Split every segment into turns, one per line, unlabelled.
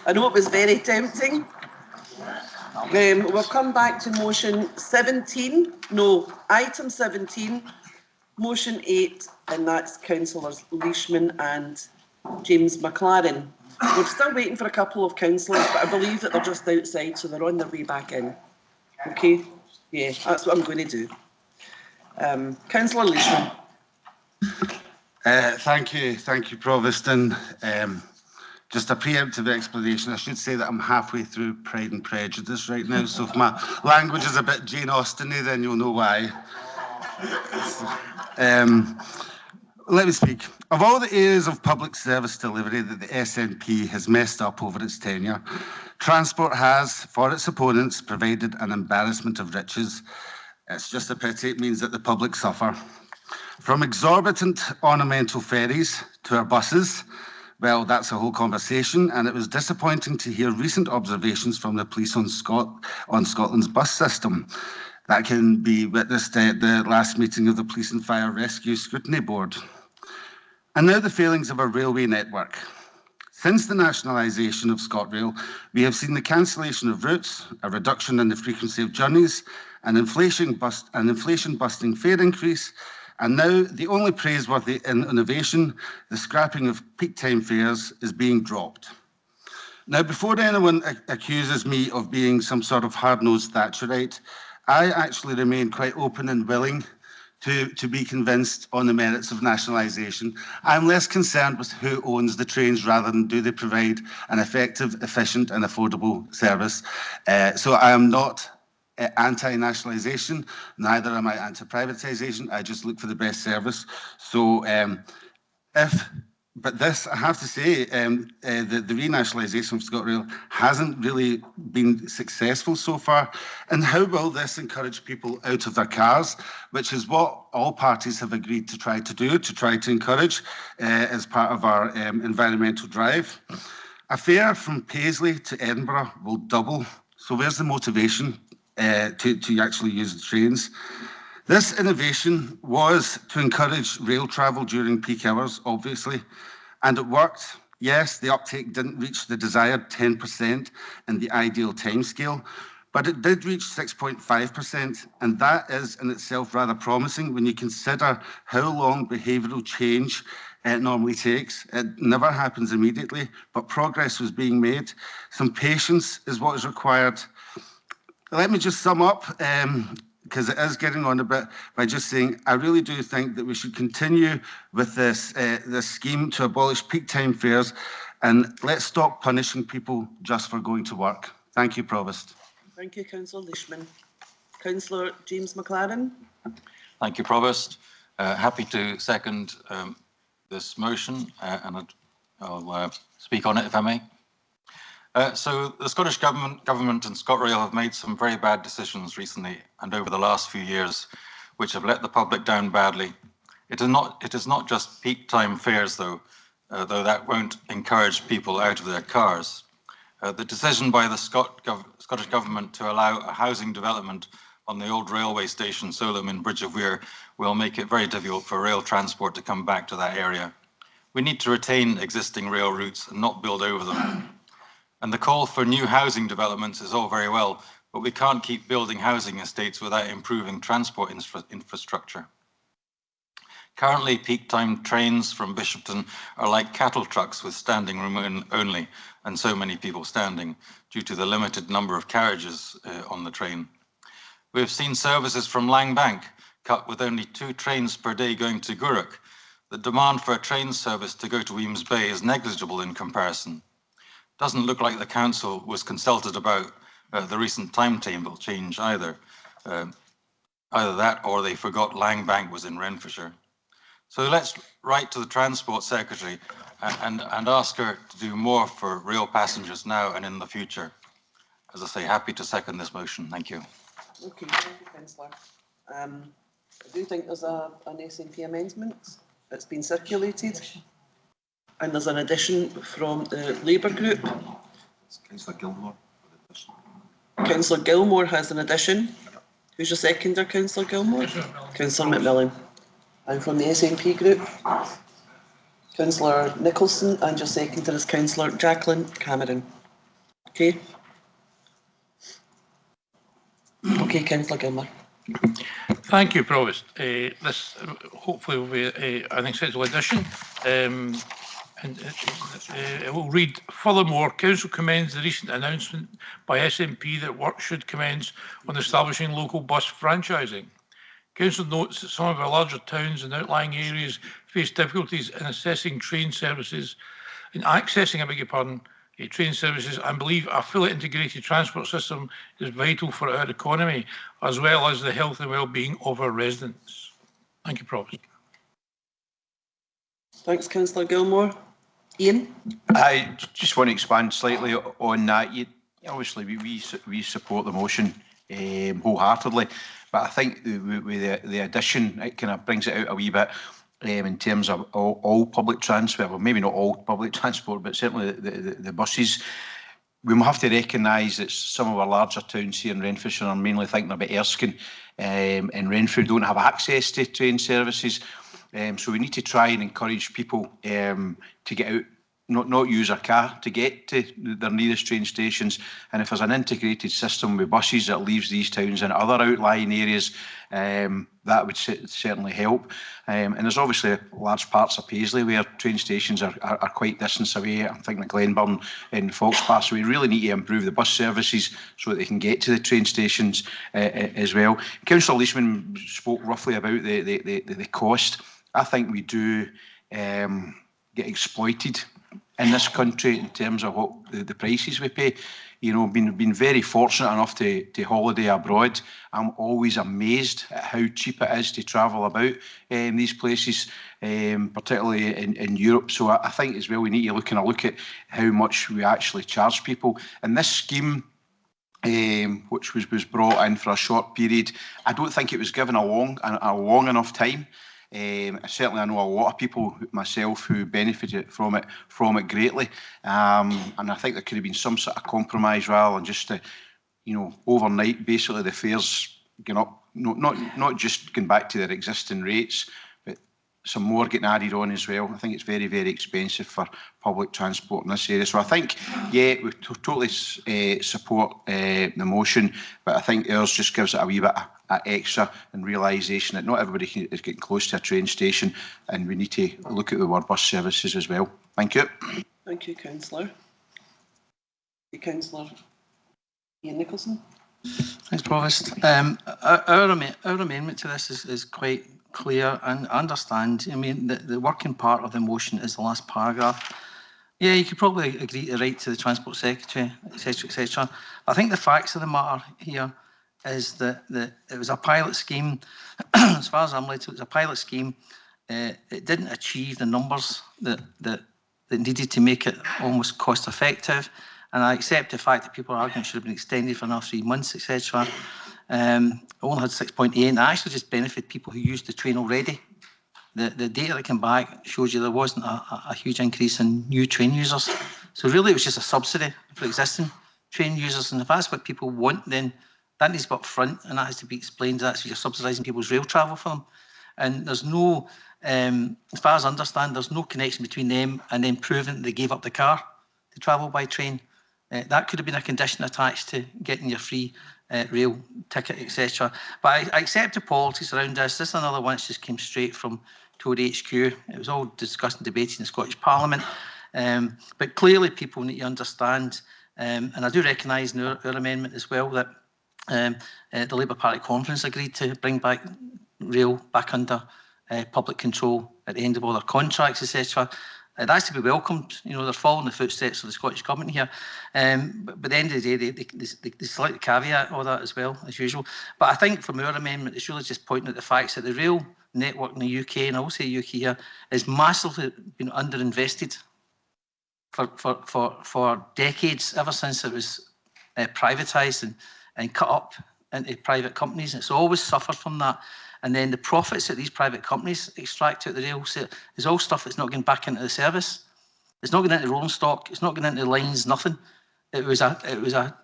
I know it was very tempting. We'll come back to motion 17, no, item 17, motion 8, and that's Councillors Leishman and James McLaren. We're still waiting for a couple of councillors, but I believe that they're just outside, so they're on their way back in. Okay? Yeah, that's what I'm going to do. Councillor Leishman.
Thank you, Provost. And just a preemptive explanation, I should say that I'm halfway through Pride and Prejudice right now, so if my language is a bit Jane Austen-y, then you'll know why. Let me speak. Of all the areas of public service delivery that the SNP has messed up over its tenure, transport has, for its opponents, provided an embarrassment of riches. It's just a pity, it means that the public suffer. From exorbitant ornamental ferries to our buses, well, that's a whole conversation, and it was disappointing to hear recent observations from the police on Scotland's bus system. That can be witnessed at the last meeting of the Police and Fire Rescue Scrutiny Board. And now the failings of our railway network. Since the nationalisation of ScotRail, we have seen the cancellation of routes, a reduction in the frequency of journeys, an inflation-busting fare increase, and now the only praiseworthy innovation, the scrapping of peak time fares, is being dropped. Now, before anyone accuses me of being some sort of hard-nosed Thatcherite, I actually remain quite open and willing to be convinced on the merits of nationalisation. I'm less concerned with who owns the trains rather than do they provide an effective, efficient and affordable service. So I am not anti-nationalisation, neither am I anti-privatisation. I just look for the best service. So but this, I have to say, the renationalisation of ScotRail hasn't really been successful so far. And how will this encourage people out of their cars, which is what all parties have agreed to try to do, to try to encourage as part of our environmental drive? A fare from Paisley to Edinburgh will double. So where's the motivation to actually use the trains? This innovation was to encourage rail travel during peak hours, obviously, and it worked. Yes, the uptake didn't reach the desired 10% in the ideal timescale, but it did reach 6.5%, and that is in itself rather promising when you consider how long behavioural change normally takes. It never happens immediately, but progress was being made. Some patience is what is required. Let me just sum up, because it is getting on a bit, by just saying I really do think that we should continue with this scheme to abolish peak time fares, and let's stop punishing people just for going to work. Thank you, Provost.
Thank you, Councillor Leishman. Councillor James McLaren.
Thank you, Provost. Happy to second this motion, and I'll speak on it if I may. So the Scottish Government and ScotRail have made some very bad decisions recently and over the last few years, which have let the public down badly. It is not just peak time fares, though that won't encourage people out of their cars. The decision by the Scottish Government to allow a housing development on the old railway station Solum in Bridge of Weir will make it very difficult for rail transport to come back to that area. We need to retain existing rail routes and not build over them. And the call for new housing developments is all very well, but we can't keep building housing estates without improving transport infrastructure. Currently, peak time trains from Bishopton are like cattle trucks with standing room only, and so many people standing, due to the limited number of carriages on the train. We have seen services from Langbank cut with only 2 trains per day going to Gourock. The demand for a train service to go to Weems Bay is negligible in comparison. Doesn't look like the council was consulted about the recent timetable change either. Either that or they forgot Langbank was in Renfrewshire. So let's write to the Transport Secretary and ask her to do more for rail passengers now and in the future. As I say, happy to second this motion. Thank you.
Okay, thank you, Councillor. I do think there's an SNP amendment that's been circulated. And there's an addition from the Labour group.
Councillor Gilmour.
Councillor Gilmour has an addition. Who's your seconder, Councillor Gilmour? Councillor McMillan. And from the SNP group? Councillor Nicholson, and your seconder is Councillor Jacqueline Cameron. Okay. Okay, Councillor Gilmour.
Thank you, Provost. This hopefully will be an acceptable addition. It will read, furthermore, Council commends the recent announcement by SNP that work should commence on establishing local bus franchising. Council notes that some of our larger towns and outlying areas face difficulties in accessing train services, train services, and believe a fully integrated transport system is vital for our economy, as well as the health and well-being of our residents. Thank you, Provost.
Thanks, Councillor Gilmour. Ian?
I just want to expand slightly on that. Obviously, we support the motion wholeheartedly, but I think with the addition, it kind of brings it out a wee bit in terms of all public transport. Well, maybe not all public transport, but certainly the buses. We have to recognise that some of our larger towns here in Renfrewshire, I'm mainly thinking about Erskine and Renfrew, don't have access to train services. So we need to try and encourage people to get out, not use a car to get to their nearest train stations. And if there's an integrated system with buses that leaves these towns and other outlying areas, that would certainly help. And there's obviously large parts of Paisley where train stations are quite distance away. I'm thinking of Glenburn and Foxpass. So we really need to improve the bus services so that they can get to the train stations as well. Councillor Leishman spoke roughly about the cost. I think we do get exploited in this country in terms of what the prices we pay. You know, been very fortunate enough to holiday abroad. I'm always amazed at how cheap it is to travel about in these places, particularly in Europe. So I think as well we need to look at how much we actually charge people. And this scheme, which was brought in for a short period, I don't think it was given a long enough time. Certainly, I know a lot of people, myself, who benefited from it greatly, and I think there could have been some sort of compromise rather than just, overnight. Basically, the fares going up, not just going back to their existing rates, but some more getting added on as well. I think it's very, very expensive for public transport in this area. So I think, yeah, we totally support the motion, but I think ours just gives it a wee bit of extra and realisation that not everybody is getting close to a train station, and we need to look at our bus services as well. Thank you.
Thank you, Councillor. Councillor Ian Nicholson.
Thanks, Provost. Our amendment to this is quite clear and understand. I mean, the working part of the motion is the last paragraph. Yeah, you could probably agree to write to the Transport Secretary, etc., etc. I think the facts of the matter here is that it was a pilot scheme. As far as I'm led, it was a pilot scheme. It didn't achieve the numbers that needed to make it almost cost effective. And I accept the fact that people are arguing it should have been extended for another 3 months, etc. It only had 6.8, and I actually just benefit people who used the train already. The data that came back shows you there wasn't a huge increase in new train users. So really it was just a subsidy for existing train users. And if that's what people want, then that needs to be up front, and that has to be explained. That's you're subsidising people's rail travel for them. And there's no, as far as I understand, there's no connection between them and then proving that they gave up the car to travel by train. That could have been a condition attached to getting your free rail ticket, etc. But I accept the politics around this. This is another one that just came straight from Tory HQ. It was all discussed and debated in the Scottish Parliament. But clearly people need to understand, and I do recognise in our amendment as well that the Labour Party conference agreed to bring back rail back under public control at the end of all their contracts, etc. That's to be welcomed. You know, they're following the footsteps of the Scottish Government here. But at the end of the day, they slightly caveat all that as well, as usual. But I think from our amendment, it's really just pointing at the facts that the rail network in the UK, and I will say UK here, is massively been underinvested for decades, ever since it was privatised and cut up into private companies. It's always suffered from that. And then the profits that these private companies extract out of the rail is all stuff that's not going back into the service. It's not going into rolling stock. It's not going into lines. Nothing. It was a.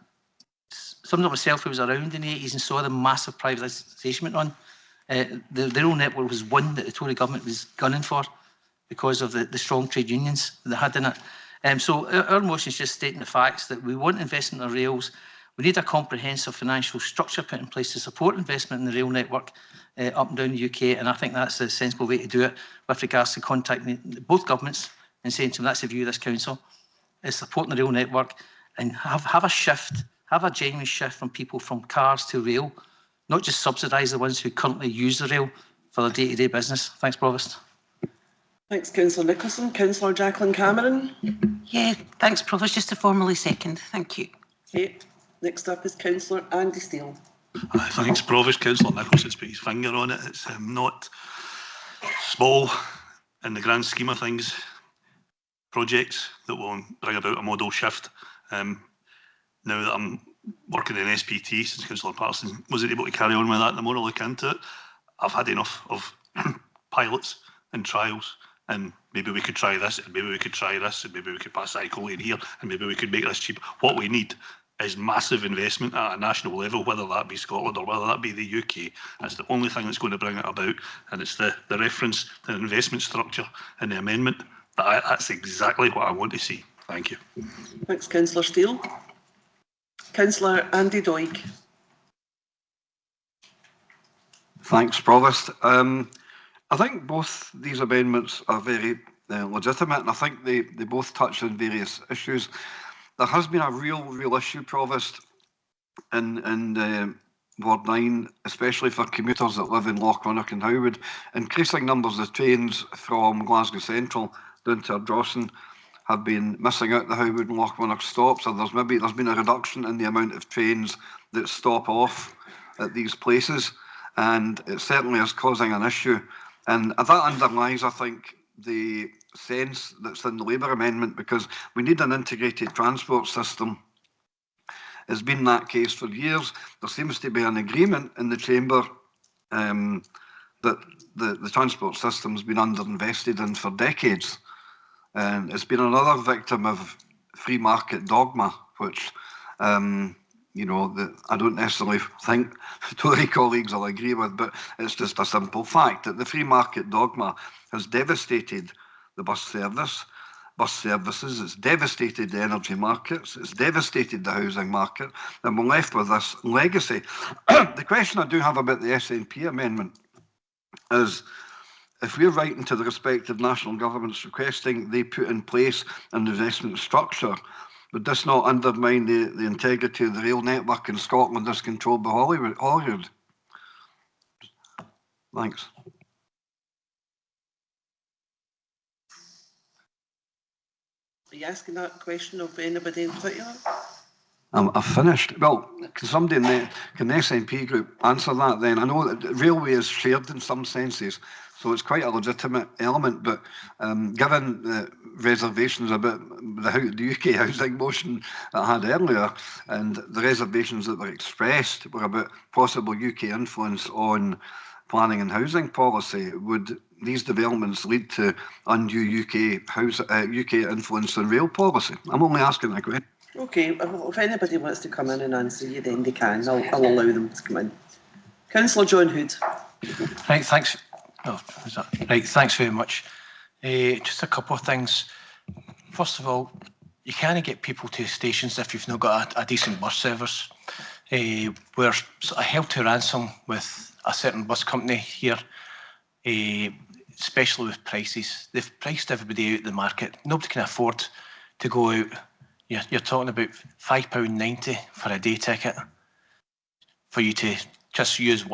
Somebody like myself who was around in the 80s and saw the massive privatisation went on. The rail network was one that the Tory government was gunning for. because of the strong trade unions that they had in it. So our motion is just stating the facts that we want investment in the rails. We need a comprehensive financial structure put in place to support investment in the rail network up and down the UK, and I think that's a sensible way to do it with regards to contacting both governments and saying to them, that's the view of this council, is supporting the rail network and have a shift, have a genuine shift from people from cars to rail, not just subsidise the ones who currently use the rail for their day-to-day business. Thanks, Provost.
Thanks, Councillor Nicholson. Councillor Jacqueline Cameron.
Yeah, thanks, Provost. Just to formally second. Thank you.
Okay. Next up is Councillor Andy Steele.
Thanks, Provost. Councillor Nicholson's put his finger on it. It's not small in the grand scheme of things. Projects that will bring about a model shift. Now that I'm working in SPT, since Councillor Patterson wasn't able to carry on with that, the more I look into it, I've had enough of pilots and trials, and maybe we could try this, and maybe we could try this, and maybe we could pass cycle lane here, and maybe we could make this cheap. What we need is massive investment at a national level, whether that be Scotland or whether that be the UK. That's the only thing that's going to bring it about, and it's the reference to the investment structure in the amendment. That's exactly what I want to see. Thank you.
Thanks, Councillor Steele. Councillor Andy Doig.
Thanks, Provost. I think both these amendments are very legitimate, and I think they both touch on various issues. There has been a real issue, Provost, in Ward 9, especially for commuters that live in Lochrannoch and Howard. Increasing numbers of trains from Glasgow Central down to Ardrossan have been missing out the Howard and Lochrannoch stops, so there's been a reduction in the amount of trains that stop off at these places, and it certainly is causing an issue. And that underlies, I think, the sense that's in the Labour amendment, because we need an integrated transport system. It's been that case for years. There seems to be an agreement in the Chamber that the transport system's been underinvested in for decades. And it's been another victim of free market dogma, which, you know, I don't necessarily think Tory colleagues will agree with, but it's just a simple fact that the free market dogma has devastated the bus services, it's devastated the energy markets, it's devastated the housing market, and we're left with this legacy. The question I do have about the SNP amendment is, if we're writing to the respective national governments requesting they put in place an investment structure, would this not undermine the integrity of the rail network in Scotland as controlled by Hollywood? Thanks.
Are you asking that question of anybody in particular?
I've finished. Well, can the SNP group answer that then? I know that railway is shared in some senses, so it's quite a legitimate element, but given the reservations about the UK housing motion that I had earlier, and the reservations that were expressed were about possible UK influence on planning and housing policy, would these developments lead to undue UK influence on rail policy? I'm only asking that question.
Okay, if anybody wants to come in and answer you, then they can. I'll allow them to come in. Councillor John Hood.
Right, thanks. Oh, is that right? Thanks very much. Just a couple of things. First of all, you can't get people to stations if you've not got a decent bus service. We're sort of held to ransom with a certain bus company here, especially with prices. They've priced everybody out of the market. Nobody can afford to go out. You're talking about £5.90 for a day ticket for you to just use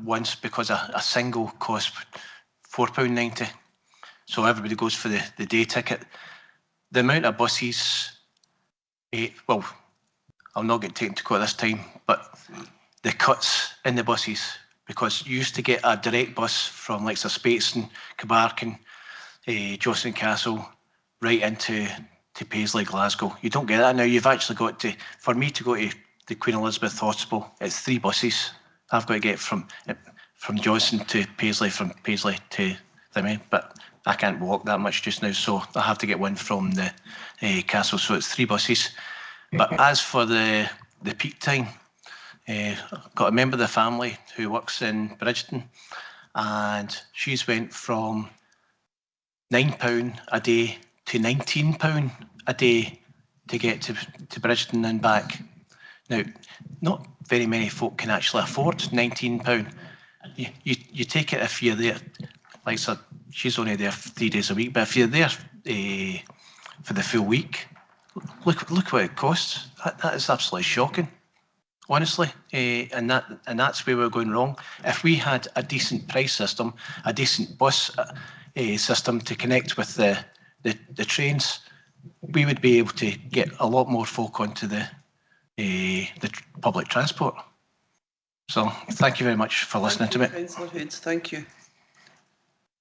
once, because a single costs £4.90. So everybody goes for the day ticket. The amount of buses, well, I'll not get taken to court this time, but the cuts in the buses, because you used to get a direct bus from like Speightson, Cabarkin, Jocelyn Castle, right into Paisley, Glasgow. You don't get that now. You've actually got to, for me to go to the Queen Elizabeth Hospital, it's 3 buses. I've got to get from Johnson to Paisley, from Paisley to Devine, but I can't walk that much just now, so I have to get one from the castle, so it's 3 buses. But as for the peak time, I've got a member of the family who works in Bridgeton, and she's went from £9 a day to £19 a day to get to Bridgeton and back. Now, not very many folk can actually afford £19. You take it if you're there, like I said, she's only there 3 days a week, but if you're there for the full week, look what it costs. That is absolutely shocking, honestly, and that's where we're going wrong. If we had a decent price system, a decent bus system to connect with the trains, we would be able to get a lot more folk onto the public transport. So thank you very much for listening to me.
Councillor Hood, thank you.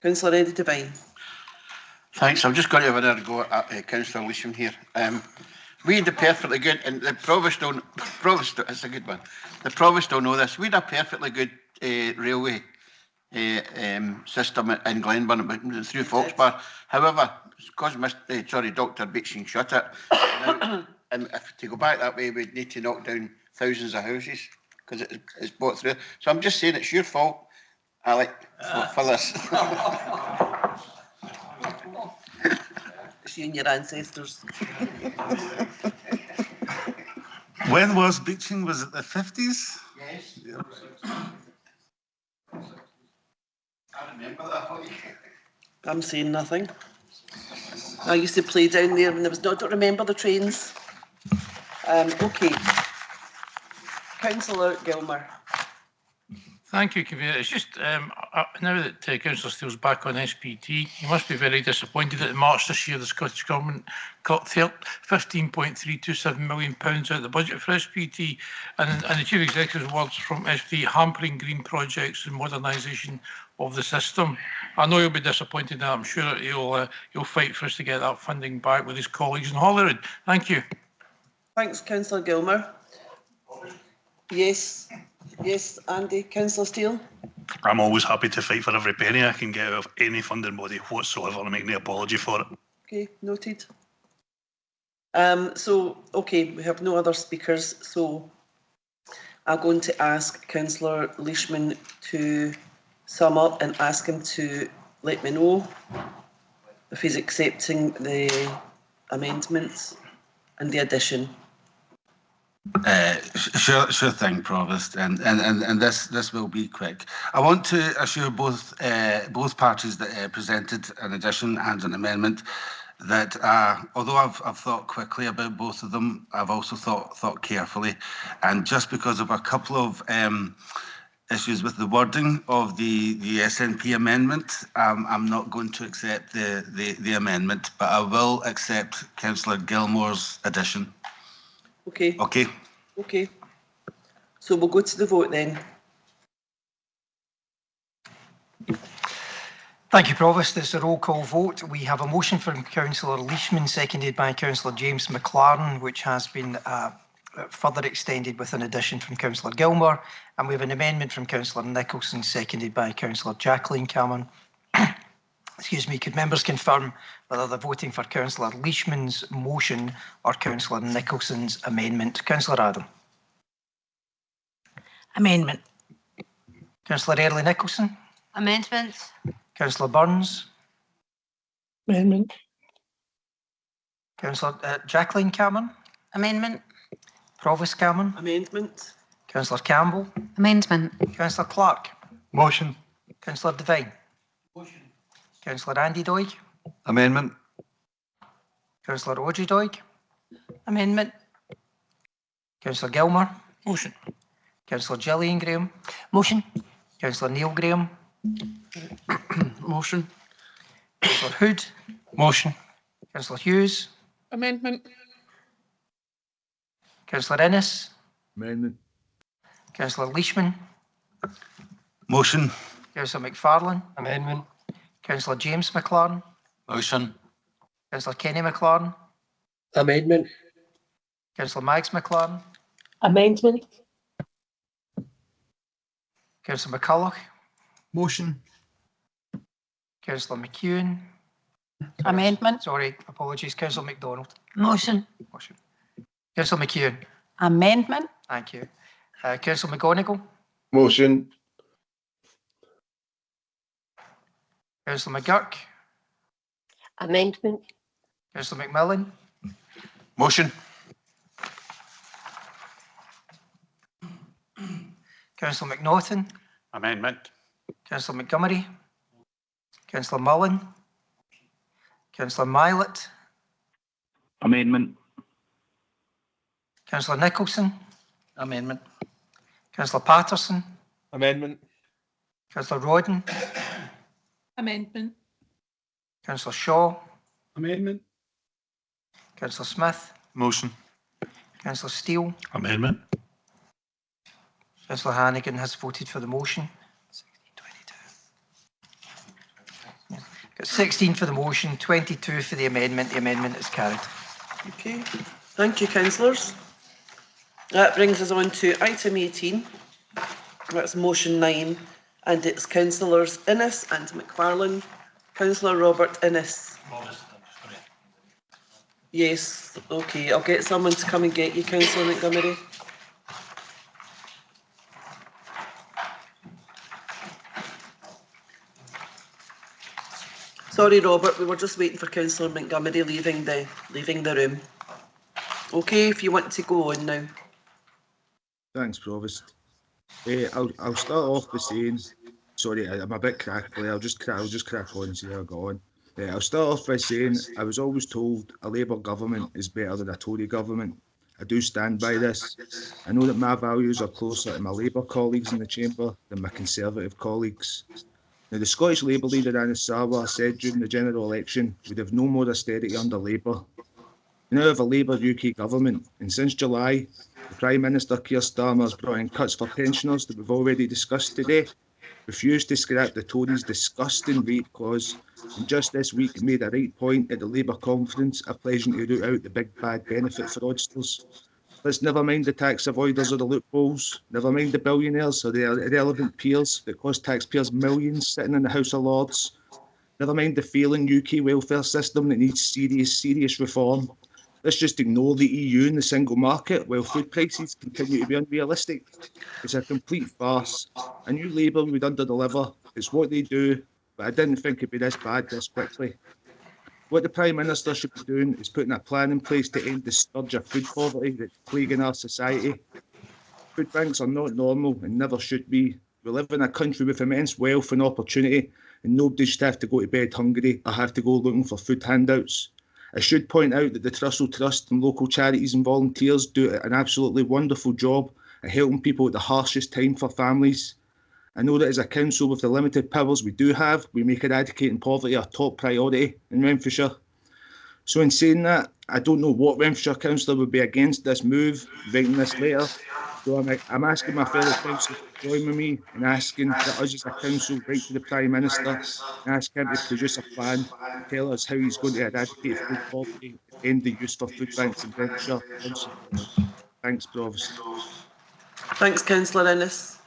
Councillor Eddie Devine.
Thanks. I'm just going to have another go at Councillor Leishman here. We had a perfectly good, and the Provost, it's a good one. The Provost don't know this. We had a perfectly good railway system in Glenburn through Foxbar. However, because Dr. Beeching shut it, now, if to go back that way, we'd need to knock down thousands of houses because it's bought through. So I'm just saying it's your fault, Alec, for this.
It's you and your ancestors.
When was Beeching? Was it the 50s?
Yes. Yeah. I remember that.
I'm saying nothing. I used to play down there and there was no, I don't remember the trains. Okay. Councillor Gilmour.
Thank you, Convener. It's just now that Councillor Steele's back on SPT, he must be very disappointed that in March this year the Scottish Government cut £15.327 million out of the budget for SPT, and the Chief Executive's words from SPT hampering green projects and modernisation of the system. I know he'll be disappointed in that. I'm sure he'll fight for us to get that funding back with his colleagues in Holyrood. Thank you.
Thanks, Councillor Gilmour. Yes. Yes, Andy. Councillor Steele.
I'm always happy to fight for every penny I can get out of any funding body whatsoever and make no apology for it.
Okay, noted. Okay, we have no other speakers, so I'm going to ask Councillor Leishman to sum up and ask him to let me know if he's accepting the amendments and the addition.
Sure thing, Provost, and this will be quick. I want to assure both parties that presented an addition and an amendment that although I've thought quickly about both of them, I've also thought carefully, and just because of a couple of issues with the wording of the SNP amendment, I'm not going to accept the amendment, but I will accept Councillor Gilmour's addition.
Okay.
Okay.
Okay. So we'll go to the vote then.
Thank you, Provost. It's a roll call vote. We have a motion from Councillor Leishman, seconded by Councillor James McLaren, which has been further extended with an addition from Councillor Gilmour. And we have an amendment from Councillor Nicholson, seconded by Councillor Jacqueline Cameron. Excuse me, could members confirm whether they're voting for Councillor Leishman's motion or Councillor Nicholson's amendment? Councillor Adam.
Amendment.
Councillor Early Nicholson.
Amendment.
Councillor Burns.
Amendment.
Councillor Jacqueline Cameron.
Amendment.
Provost Cameron.
Amendment.
Councillor Campbell.
Amendment.
Councillor Clark.
Motion.
Councillor Devine.
Motion.
Councillor Andy Doig.
Amendment.
Councillor Ogie Doig.
Amendment.
Councillor Gilmour.
Motion.
Councillor Gillian Graham.
Motion.
Councillor Neil Graham.
Motion.
Councillor Hood.
Motion.
Councillor Hughes.
Amendment.
Councillor Innes.
Amendment.
Councillor Leishman.
Motion.
Councillor McFarlane.
Amendment.
Councillor James McLaren.
Motion.
Councillor Kenny McLaren.
Amendment.
Councillor Mags McLaren.
Amendment.
Councillor McCulloch.
Motion.
Councillor McEwen.
Amendment.
Sorry, apologies. Councillor McDonald.
Motion.
Motion. Councillor McEwen.
Amendment.
Thank you. Councillor McGonigal.
Motion.
Councillor McGurk.
Amendment.
Councillor McMillan.
Motion.
Councillor McNaughton.
Amendment.
Councillor Montgomery. Councillor Mullen. Councillor Mylet.
Amendment.
Councillor Nicholson.
Amendment.
Councillor Patterson.
Amendment.
Councillor Rodden.
Amendment.
Councillor Shaw.
Amendment.
Councillor Smith.
Motion.
Councillor Steele.
Amendment.
Councillor Hannigan has voted for the motion. 16 for the motion, 22 for the amendment. The amendment is carried.
Okay, thank you, councillors. That brings us on to item 18. That's motion 9, and it's councillors Innes and McFarlane. Councillor Robert Innes. Yes, okay, I'll get someone to come and get you, Councillor Montgomery. Sorry, Robert, we were just waiting for Councillor Montgomery leaving the room. Okay, if you want to go on now.
Thanks, Provost. I'll start off by saying, sorry, I'm a bit crackly. I'll just crack on and see how I go on. I'll start off by saying I was always told a Labour government is better than a Tory government. I do stand by this. I know that my values are closer to my Labour colleagues in the chamber than my Conservative colleagues. Now, the Scottish Labour leader Anis Sarwar said during the general election we'd have no more austerity under Labour. We now have a Labour UK government, and since July, the Prime Minister Keir Starmer has brought in cuts for pensioners that we've already discussed today, refused to scrap the Tories' disgusting rate clause, and just this week made a right point at the Labour conference, pledging to root out the big bad benefit fraudsters. Let's never mind the tax avoiders or the loopholes, never mind the billionaires or the irrelevant peers that cost taxpayers millions sitting in the House of Lords. Never mind the failing UK welfare system that needs serious reform. Let's just ignore the EU and the single market while food prices continue to be unrealistic. It's a complete farce. I knew Labour would underdeliver. It's what they do, but I didn't think it'd be this bad this quickly. What the Prime Minister should be doing is putting a plan in place to end the scourge of food poverty that's plaguing our society. Food banks are not normal and never should be. We live in a country with immense wealth and opportunity, and nobody should have to go to bed hungry or have to go looking for food handouts. I should point out that the Trussell Trust and local charities and volunteers do an absolutely wonderful job at helping people at the harshest time for families. I know that as a council with the limited powers we do have, we make eradicating poverty a top priority in Renfrewshire. So in saying that, I don't know what Renfrewshire councillor would be against this move, writing this letter. So I'm asking my fellow councillors to join with me in asking that us as a council write to the Prime Minister and ask him to produce a plan and tell us how he's going to eradicate food poverty and end the use for food banks in Renfrewshire. Thanks, Provost.
Thanks, Councillor Innes.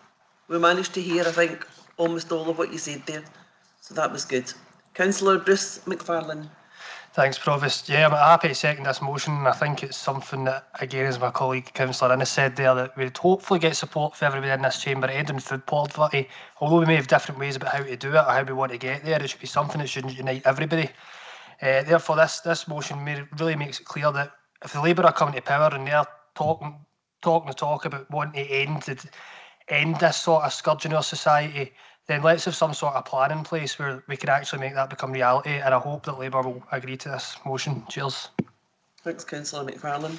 We managed to hear, I think, almost all of what you said there, so that was good. Councillor Bruce McFarlane.
Thanks, Provost. Yeah, I'm happy to second this motion. I think it's something that, again, as my colleague Councillor Innes said there, that we'd hopefully get support for everybody in this chamber ending food poverty. Although we may have different ways about how to do it or how we want to get there, it should be something that should unite everybody. Therefore, this motion really makes it clear that if the Labour are coming to power and they're talking the talk about wanting to end this sort of scourge in our society, then let's have some sort of plan in place where we can actually make that become reality, and I hope that Labour will agree to this motion. Cheers.
Thanks, Councillor McFarlane.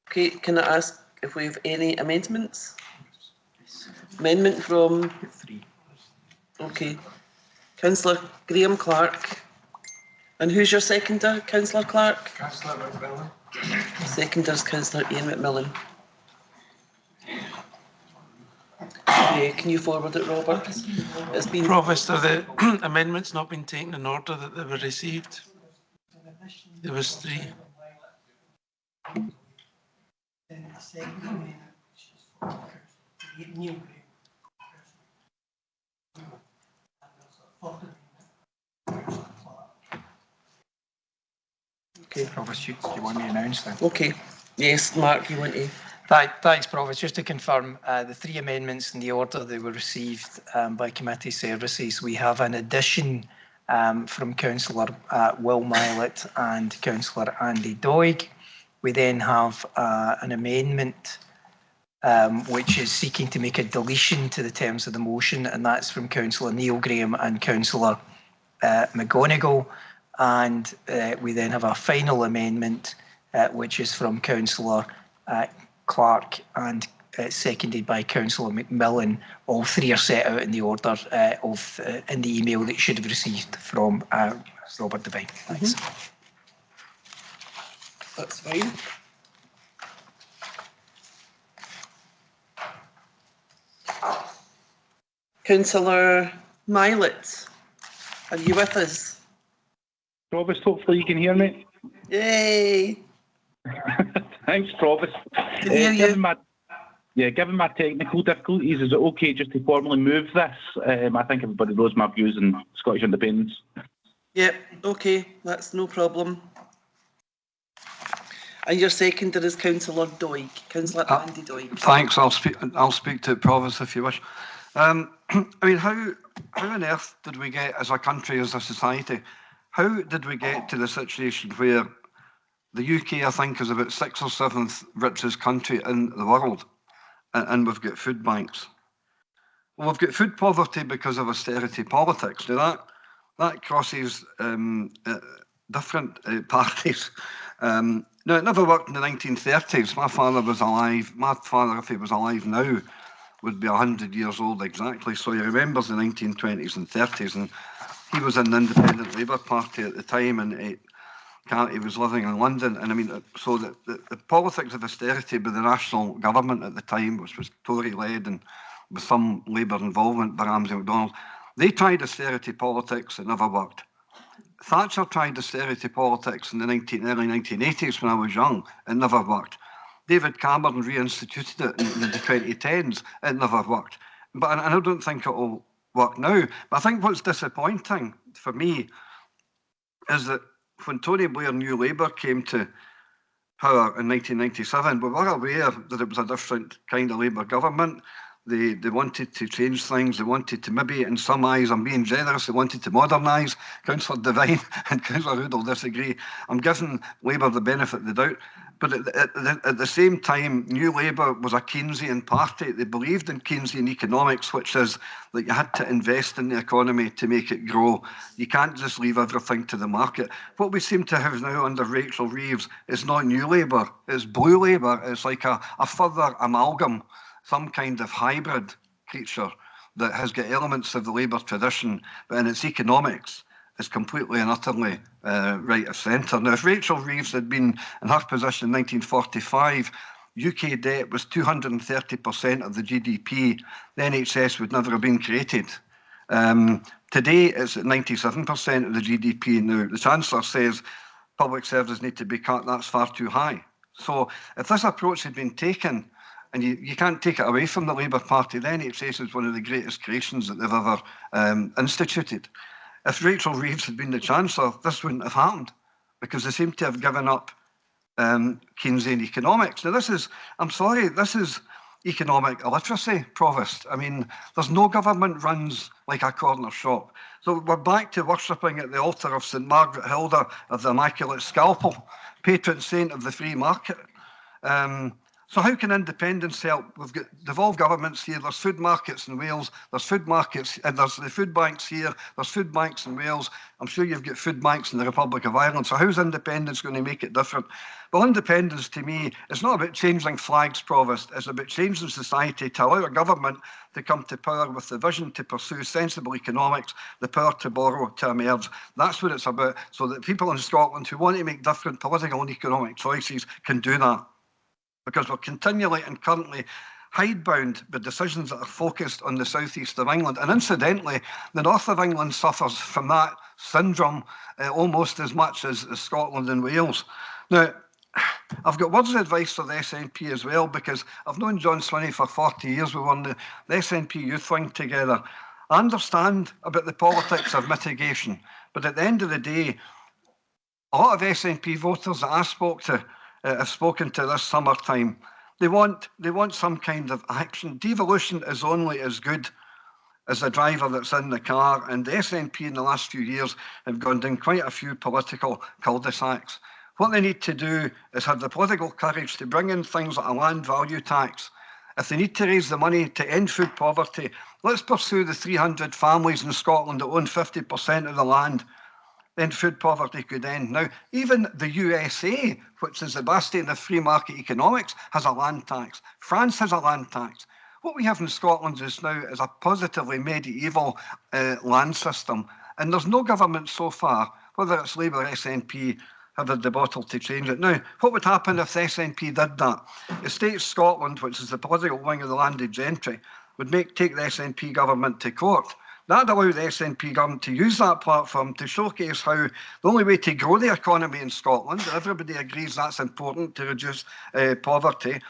Okay, can I ask if we have any amendments? Amendment from... Okay. Councillor Graham Clark. And who's your seconder, Councillor Clark?
Councillor McMillan.
Seconder is Councillor Ian McMillan. Can you forward it, Robert? It's been...
Provost, are the amendments not been taken in order that they were received? There was 3.
Okay.
Provost, you want to announce that?
Okay. Yes, Mark, you want to...
Thanks, Provost. Just to confirm, the 3 amendments in the order they were received by committee services, we have an addition from Councillor Will Mylet and Councillor Andy Doig. We then have an amendment which is seeking to make a deletion to the terms of the motion, and that's from Councillor Neil Graham and Councillor McGonigal. And we then have a final amendment which is from Councillor Clark and seconded by Councillor McMillan. All three are set out in the order in the email that you should have received from Robert Devine. Thanks.
That's fine. Councillor Mylet, are you with us?
Provost, hopefully you can hear me.
Yay!
Thanks, Provost.
Can hear you.
Given my technical difficulties, is it okay just to formally move this? I think everybody knows my views on Scottish independence.
Yep, okay, that's no problem. And your seconder is Councillor Doig, Councillor Andy Doig.
Thanks. I'll speak to Provost if you wish. I mean, how on earth did we get, as a country, as a society, how did we get to the situation where the UK, I think, is about 6th or 7th richest country in the world, and we've got food banks? Well, we've got food poverty because of austerity politics. Now that crosses different parties. No, it never worked in the 1930s. My father was alive. My father, if he was alive now, would be 100 years old exactly. So he remembers the 1920s and 30s, and he was in the Independent Labour Party at the time, and he was living in London. And I mean, so the politics of austerity by the national government at the time, which was Tory-led and with some Labour involvement by Ramsay McDonald, they tried austerity politics, it never worked. Thatcher tried austerity politics in the early 1980s when I was young. It never worked. David Cameron reinstituted it in the 2010s. It never worked. And I don't think it will work now. But I think what's disappointing for me is that when Tony Blair New Labour came to power in 1997, we were aware that it was a different kind of Labour government. They wanted to change things. They wanted to, maybe in some eyes, I'm being generous, they wanted to modernise. Councillor Devine and Councillor Hood will disagree. I'm giving Labour the benefit of the doubt. But at the same time, New Labour was a Keynesian party. They believed in Keynesian economics, which is that you had to invest in the economy to make it grow. You can't just leave everything to the market. What we seem to have now under Rachel Reeves is not New Labour, it's Blue Labour. It's like a further amalgam, some kind of hybrid creature that has got elements of the Labour tradition, but in its economics is completely and utterly right of centre. Now, if Rachel Reeves had been in her position in 1945, UK debt was 230% of the GDP, the NHS would never have been created. Today, it's at 97% of the GDP. Now, the Chancellor says public services need to be cut. That's far too high. So if this approach had been taken, and you can't take it away from the Labour Party, the NHS is one of the greatest creations that they've ever instituted. If Rachel Reeves had been the Chancellor, this wouldn't have happened, because they seem to have given up Keynesian economics. Now this is economic illiteracy, Provost. I mean, there's no government runs like a corner shop. So we're back to worshipping at the altar of St Margaret Hilda of the Immaculate Scalpel, patron saint of the free market. So how can independence help? We've got devolved governments here, there's food markets in Wales, there's food markets, and there's the food banks here, there's food banks in Wales. I'm sure you've got food banks in the Republic of Ireland. So how's independence going to make it different? Well, independence to me is not about changing flags, Provost. It's about changing society to allow a government to come to power with the vision to pursue sensible economics, the power to borrow, to emerge. That's what it's about, so that people in Scotland who want to make different political and economic choices can do that. Because we're continually and currently hidebound by decisions that are focused on the southeast of England. And incidentally, the north of England suffers from that syndrome almost as much as Scotland and Wales. Now, I've got words of advice for the SNP as well, because I've known John Swinney for 40 years. We were on the SNP youth wing together. I understand about the politics of mitigation, but at the end of the day, a lot of SNP voters that I spoke to have spoken to this summertime. They want some kind of action. Devolution is only as good as the driver that's in the car, and the SNP in the last few years have gone down quite a few political cul-de-sacs. What they need to do is have the political courage to bring in things like a land value tax. If they need to raise the money to end food poverty, let's pursue the 300 families in Scotland that own 50% of the land. Then food poverty could end. Now, even the USA, which is the bastion of free market economics, has a land tax. France has a land tax. What we have in Scotland just now is a positively medieval land system. And there's no government so far, whether it's Labour or SNP, have had the bottle to change it. Now, what would happen if the SNP did that? The State Scotland, which is the political wing of the landed gentry, would take the SNP government to court. That'd allow the SNP government to use that platform to showcase how the only way to grow the economy in Scotland, everybody agrees that's important to reduce poverty,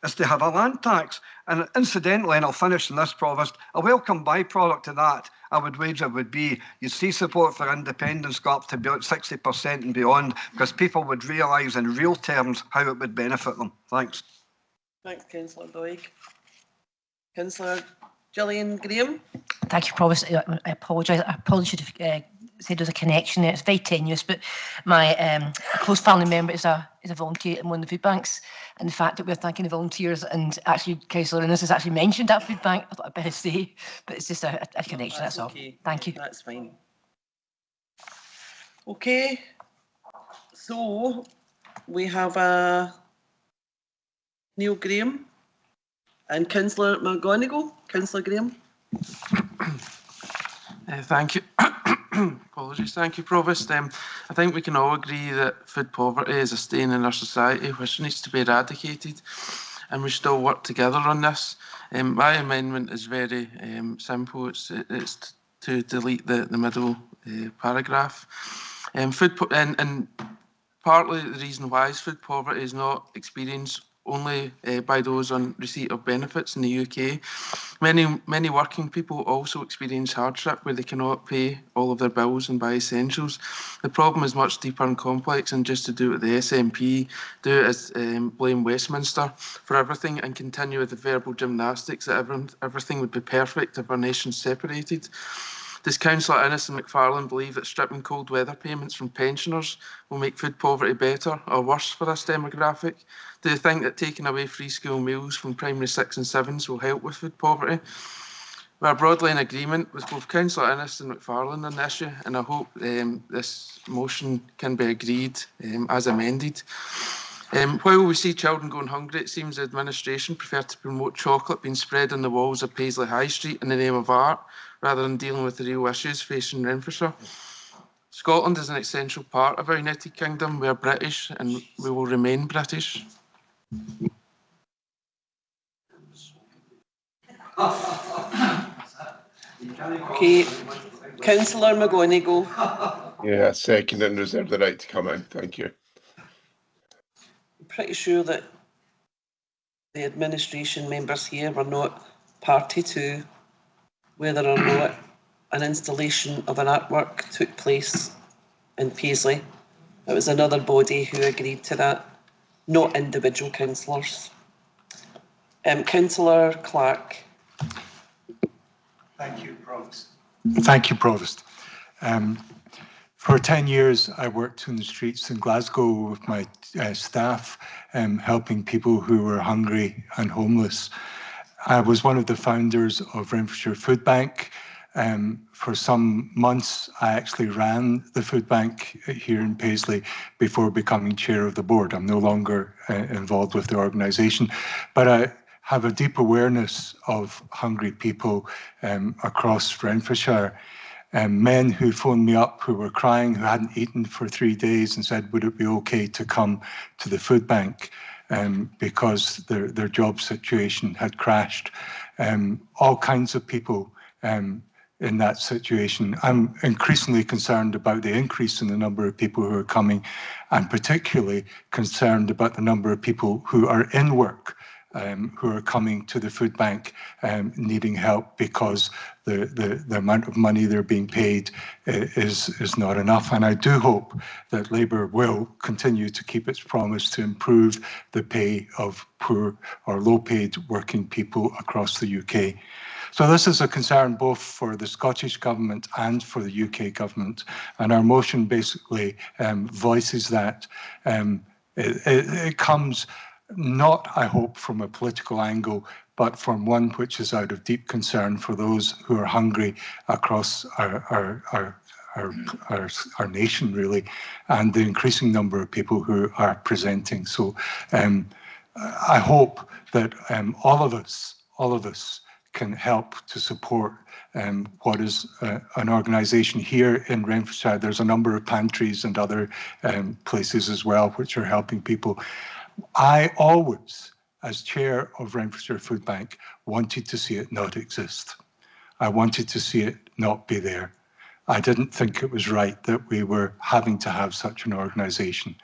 is to have a land tax. And incidentally, and I'll finish in this, Provost, a welcome byproduct of that, I would wager, would be you'd see support for independence go up to about 60% and beyond, because people would realise in real terms how it would benefit them. Thanks.
Thanks, Councillor Doig. Councillor Gillian Graham.
Thank you, Provost. I apologise. I probably should have said there's a connection there. It's very tenuous, but my a close family member is a volunteer in one of the food banks, and the fact that we're thanking the volunteers, and actually Councillor Innes has actually mentioned that food bank, I thought I'd better say, but it's just a connection, that's all.
Okay.
Thank you.
That's fine. Okay, so we have Neil Graham and Councillor McGonigal. Councillor Graham.
Thank you. Apologies. Thank you, Provost. I think we can all agree that food poverty is a stain in our society which needs to be eradicated, and we should all work together on this. My amendment is very simple. It's to delete the middle paragraph. And partly the reason why is food poverty is not experienced only by those on receipt of benefits in the UK. Many working people also experience hardship where they cannot pay all of their bills and buy essentials. The problem is much deeper and complex, and just to do what the SNP do is blame Westminster for everything and continue with the verbal gymnastics that everything would be perfect if our nation separated. Does Councillor Innes and McFarlane believe that stripping cold weather payments from pensioners will make food poverty better or worse for this demographic? Do they think that taking away free school meals from primary 6 and 7s will help with food poverty? We are broadly in agreement with both Councillor Innes and McFarlane on this issue, and I hope this motion can be agreed as amended. While we see children going hungry, it seems the administration prefer to promote chocolate being spread on the walls of Paisley High Street in the name of art, rather than dealing with the real issues facing Renfrewshire. Scotland is an essential part of our United Kingdom. We are British and we will remain British.
Okay, Councillor McGonigal.
Yeah, second and reserve the right to come in. Thank you.
I'm pretty sure that the administration members here were not party to whether or not an installation of an artwork took place in Paisley. It was another body who agreed to that, not individual councillors. Councillor Clark.
Thank you, Provost. Thank you, Provost. For 10 years, I worked in the streets in Glasgow with my staff, helping people who were hungry and homeless. I was one of the founders of Renfrewshire Food Bank. For some months, I actually ran the food bank here in Paisley before becoming chair of the board. I'm no longer involved with the organisation, but I have a deep awareness of hungry people across Renfrewshire. Men who phoned me up who were crying, who hadn't eaten for 3 days, and said, would it be okay to come to the food bank because their job situation had crashed. All kinds of people in that situation. I'm increasingly concerned about the increase in the number of people who are coming, and particularly concerned about the number of people who are in work, who are coming to the food bank needing help because the amount of money they're being paid is not enough. And I do hope that Labour will continue to keep its promise to improve the pay of poor or low-paid working people across the UK. So this is a concern both for the Scottish Government and for the UK Government, and our motion basically voices that. It comes not, I hope, from a political angle, but from one which is out of deep concern for those who are hungry across our nation, really, and the increasing number of people who are presenting. So I hope that all of us can help to support what is an organisation here in Renfrewshire. There's a number of pantries and other places as well which are helping people. I always, as chair of Renfrewshire Food Bank, wanted to see it not exist. I wanted to see it not be there. I didn't think it was right that we were having to have such an organisation.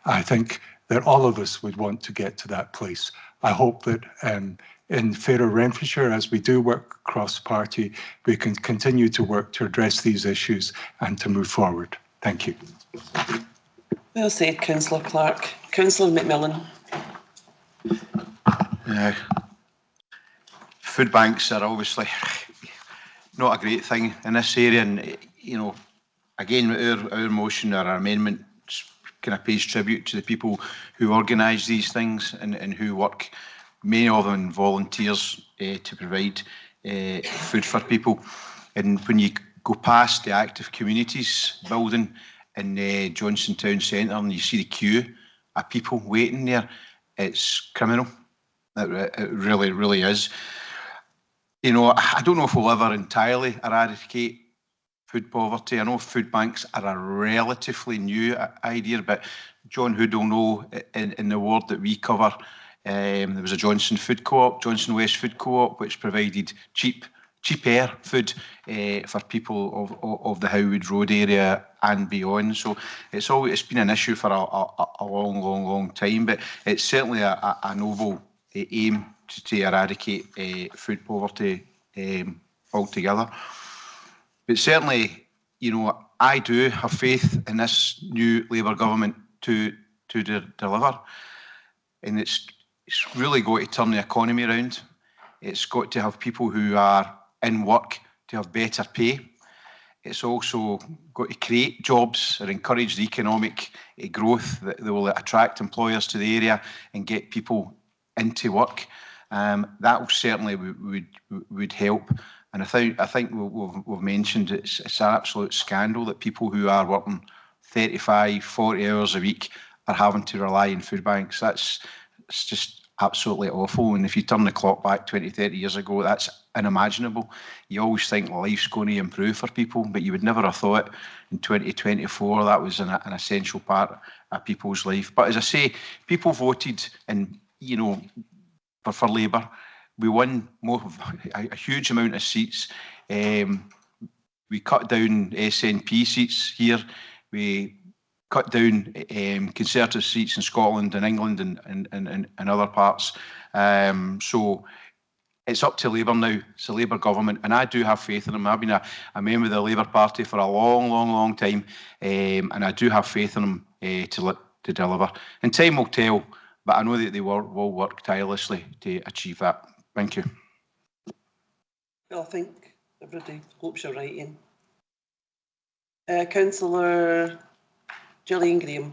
I think that all of us would want to get to that place. I hope that in Fairer Renfrewshire, as we do work cross-party, we can continue to work to address these issues and to move forward. Thank you.
Well said, Councillor Clark. Councillor McMillan.
Food banks are obviously not a great thing in this area, and you know, again, our motion or our amendment kind of pays tribute to the people who organise these things and who work, many of them volunteers, to provide food for people. And when you go past the Active Communities building in Johnson Town Centre and you see the queue of people waiting there, it's criminal. It really, really is. You know, I don't know if we'll ever entirely eradicate food poverty. I know food banks are a relatively new idea, but John Hood will know in the ward that we cover, there was a Johnson Food Co-op, Johnson West Food Co-op, which provided cheaper food for people of the Howwood Road area and beyond. So it's been an issue for a long time, but it's certainly a noble aim to eradicate food poverty altogether. But certainly, you know, I do have faith in this new Labour government to deliver, and it's really got to turn the economy around. It's got to have people who are in work to have better pay. It's also got to create jobs or encourage the economic growth that will attract employers to the area and get people into work. That will certainly would help. And I think we've mentioned it's an absolute scandal that people who are working 35, 40 hours a week are having to rely on food banks. It's just absolutely awful. And if you turn the clock back 20, 30 years ago, that's unimaginable. You always think life's going to improve for people, but you would never have thought in 2024 that was an essential part of people's life. But as I say, people voted and, you know, for Labour. We won a huge amount of seats. We cut down SNP seats here. We cut down Conservative seats in Scotland and England and other parts. So it's up to Labour now. It's a Labour government, and I do have faith in them. I've been a member of the Labour Party for a long time, and I do have faith in them to deliver. And time will tell, but I know that they will work tirelessly to achieve that. Thank you.
Well, I think everybody hopes you're right, Ian. Councillor Gillian Graham.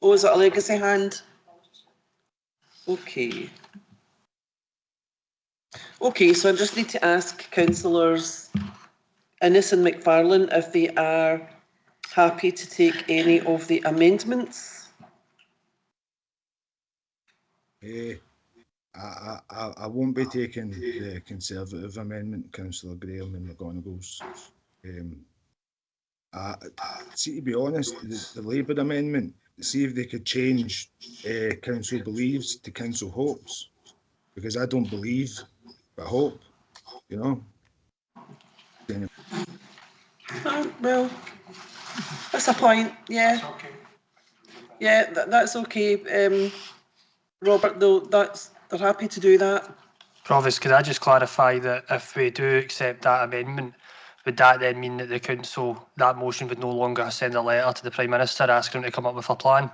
Oh, is it a legacy hand? Okay. Okay, so I just need to ask councillors Innes and McFarlane if they are happy to take any of the amendments.
I won't be taking the Conservative amendment, Councillor Graham and McGonagall's. See, to be honest, the Labour amendment, see if they could change council believes to council hopes, because I don't believe, but hope, you know.
Well, that's a point, yeah. Okay. Yeah, that's okay. Robert, though, they're happy to do that.
Provost, could I just clarify that if we do accept that amendment, would that then mean that the council, that motion would no longer send a letter to the Prime Minister asking him to come up with a plan?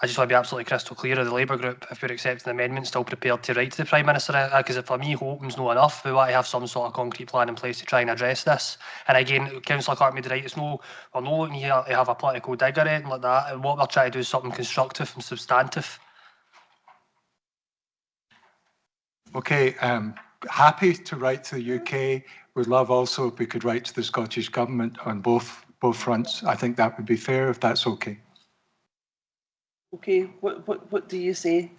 I just want to be absolutely crystal clear of the Labour group, if we're accepting the amendment, still prepared to write to the Prime Minister, because for me, hoping's not enough. We want to have some sort of concrete plan in place to try and address this. And again, Councillor Clark made the right, we're not looking here to have a political dig or anything like that, and what we're trying to do is something constructive and substantive.
Okay, happy to write to the UK. Would love also if we could write to the Scottish Government on both fronts. I think that would be fair if that's okay.
Okay, what do you say?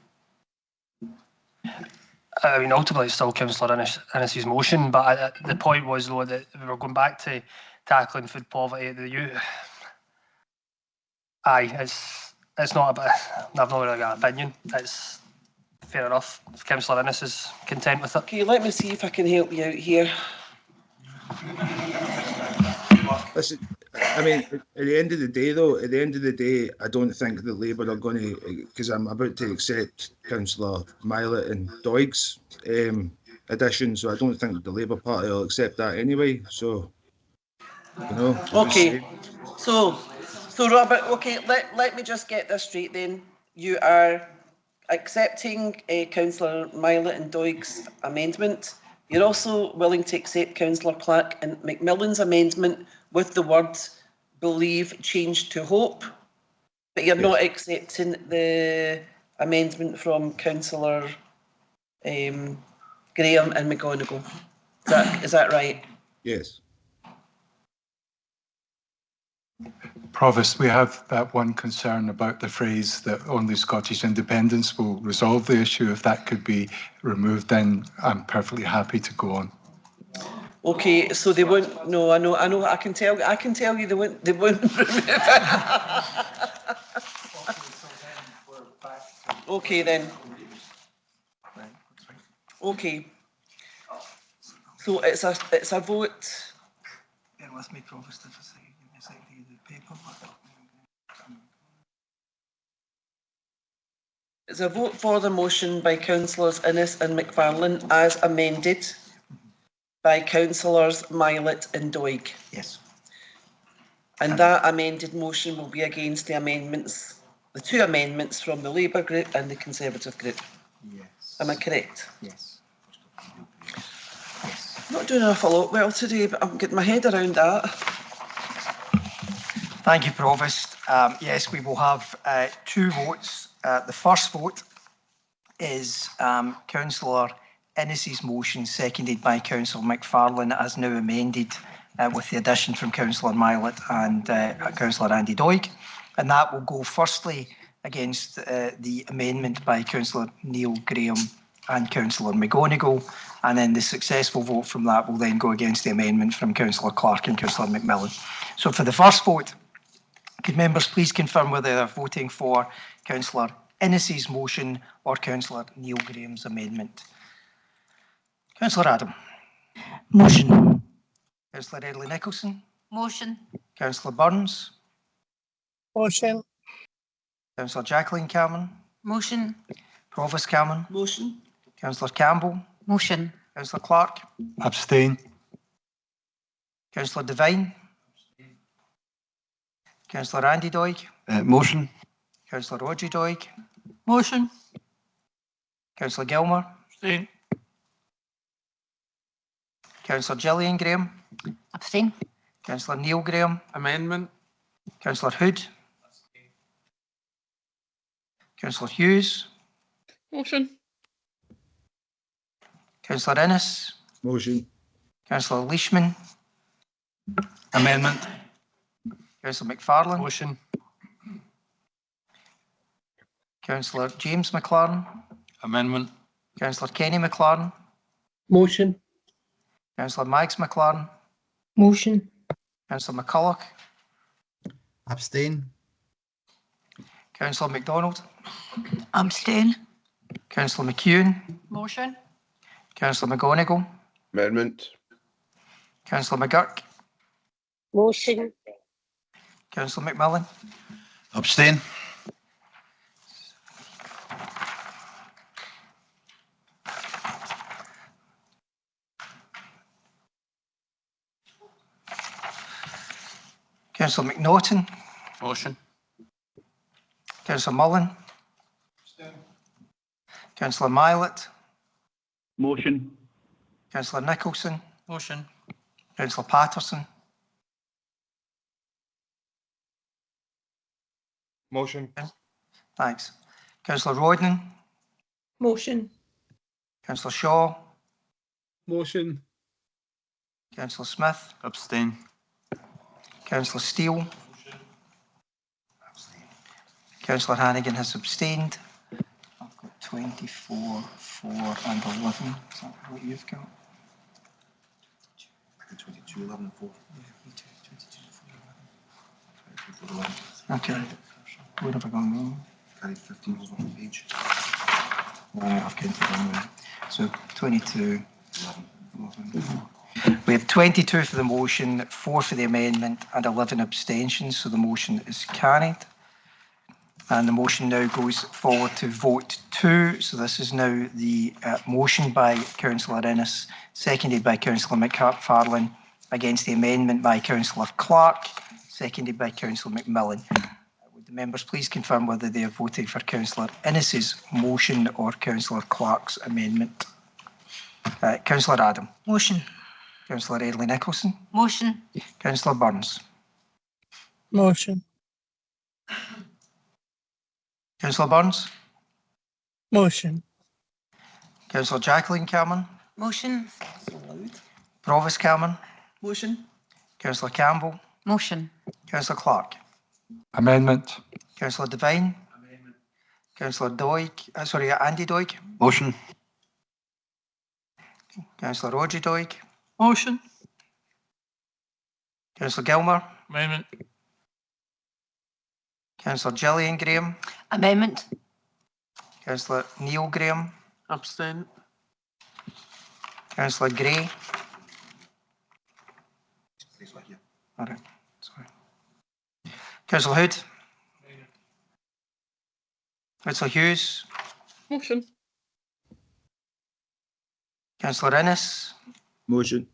I mean, ultimately, it's still Councillor Innes's motion, but the point was, though, that we were going back to tackling food poverty at the youth. Aye, it's not about, I've not really got an opinion. It's fair enough if Councillor Innes is content with it.
Okay, let me see if I can help you out here.
Listen, I mean, at the end of the day, I don't think the Labour are going to, because I'm about to accept Councillor Mylet and Doig's addition, so I don't think the Labour Party will accept that anyway. So, you know.
Okay, so Robert, okay, let me just get this straight then. You are accepting Councillor Mylet and Doig's amendment. You're also willing to accept Councillor Clark and McMillan's amendment with the words believe changed to hope, but you're not accepting the amendment from Councillor Graham and McGonigal. Is that right?
Yes.
Provost, we have that one concern about the phrase that only Scottish independence will resolve the issue. If that could be removed, then I'm perfectly happy to go on.
Okay, so they won't. No, I know. I can tell you they won't remove it. Okay then. Okay. So it's a vote.
Bear with me, Provost, if a second. Give me a second to get the paper.
It's a vote for the motion by Councillors Innes and McFarlane as amended by Councillors Mylet and Doig.
Yes.
And that amended motion will be against the amendments, the two amendments from the Labour group and the Conservative group.
Yes.
Am I correct?
Yes.
I'm not doing an awful lot well today, but I'm getting my head around that.
Thank you, Provost. Yes, we will have two votes. The first vote is Councillor Innes's motion, seconded by Councillor McFarlane, as now amended with the addition from Councillor Mylet and Councillor Andy Doig. And that will go firstly against the amendment by Councillor Neil Graham and Councillor McGonigal. And then the successful vote from that will then go against the amendment from Councillor Clark and Councillor McMillan. So for the first vote, could members please confirm whether they're voting for Councillor Innes's motion or Councillor Neil Graham's amendment? Councillor Adam.
Motion.
Councillor Edley Nicholson.
Motion.
Councillor Burns.
Motion.
Councillor Jacqueline Cameron.
Motion.
Provost Cameron.
Motion.
Councillor Campbell.
Motion.
Councillor Clark.
Abstain.
Councillor Devine. Councillor Andy Doig.
Motion.
Councillor Roger Doig.
Motion.
Councillor Gilmour.
Abstain.
Councillor Gillian Graham.
Abstain.
Councillor Neil Graham.
Amendment.
Councillor Hood. Councillor Hughes.
Motion.
Councillor Innes.
Motion.
Councillor Leishman.
Amendment.
Councillor McFarlane.
Motion.
Councillor James McLaren.
Amendment.
Councillor Kenny McLaren.
Motion.
Councillor Mags McLaren.
Motion.
Councillor McCulloch.
Abstain.
Councillor McDonald.
Abstain.
Councillor McEwen.
Motion.
Councillor McGonigal.
Amendment.
Councillor McGurk.
Motion.
Councillor McMillan.
Abstain.
Councillor McNaughton.
Motion.
Councillor Mullen. Councillor Mylet.
Motion.
Councillor Nicholson.
Motion.
Councillor Patterson.
Motion.
Thanks. Councillor Rodnan.
Motion.
Councillor Shaw.
Motion.
Councillor Smith.
Abstain.
Councillor Steele. Councillor Hannigan has abstained. I've got 24, 4 and 11. Is that what you've got?
22, 11 and 4.
Okay. Where have I gone wrong?
Carried 15 over the page.
Right, I've counted wrong there. So 22, 11. We have 22 for the motion, 4 for the amendment and 11 abstentions, so the motion is carried. And the motion now goes forward to vote 2. So this is now the motion by Councillor Innes, seconded by Councillor McFarlane, against the amendment by Councillor Clark, seconded by Councillor McMillan. Would the members please confirm whether they have voted for Councillor Innes's motion or Councillor Clark's amendment? Councillor Adam.
Motion.
Councillor Aidley Nicholson.
Motion.
Councillor Burns.
Motion.
Councillor Burns.
Motion.
Councillor Jacqueline Cameron.
Motion.
Provost Cameron.
Motion.
Councillor Campbell.
Motion.
Councillor Clark.
Amendment.
Councillor Devine. Amendment. Councillor Doig, Andy Doig.
Motion.
Councillor Roger Doig.
Motion.
Councillor Gilmour.
Amendment.
Councillor Gillian Graham.
Amendment.
Councillor Neil Graham.
Abstain.
Councillor Gray. All right, sorry. Councillor Hood. Councillor Hughes.
Motion.
Councillor Innes.
Motion.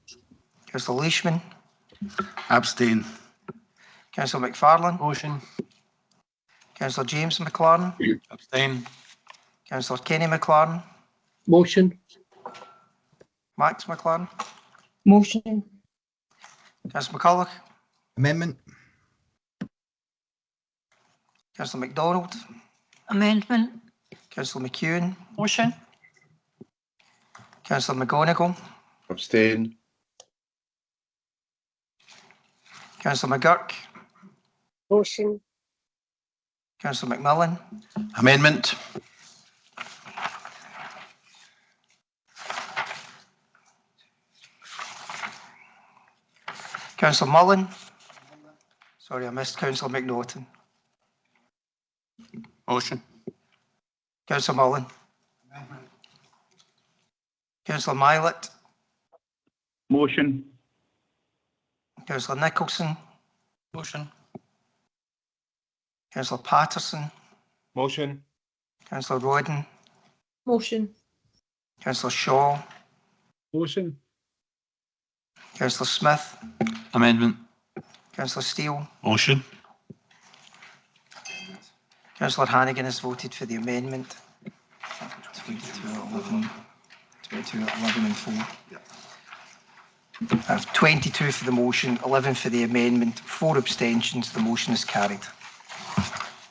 Councillor Leishman.
Abstain.
Councillor McFarlane.
Motion.
Councillor James McLaren.
Abstain.
Councillor Kenny McLaren.
Motion.
Max McLaren.
Motion.
Councillor McCulloch.
Amendment.
Councillor McDonald.
Amendment.
Councillor McEwen.
Motion.
Councillor McGonigal.
Abstain.
Councillor McGurk.
Motion.
Councillor McMillan.
Amendment.
Councillor Mullen. Sorry, I missed Councillor McNaughton.
Motion.
Councillor Mullen. Councillor Mylet.
Motion.
Councillor Nicholson.
Motion.
Councillor Patterson.
Motion.
Councillor Rodden.
Motion.
Councillor Shaw.
Motion.
Councillor Smith.
Amendment.
Councillor Steele.
Motion.
Councillor Hannigan has voted for the amendment. 22 at 11. 22 at 11 and 4. I have 22 for the motion, 11 for the amendment, 4 abstentions. The motion is carried.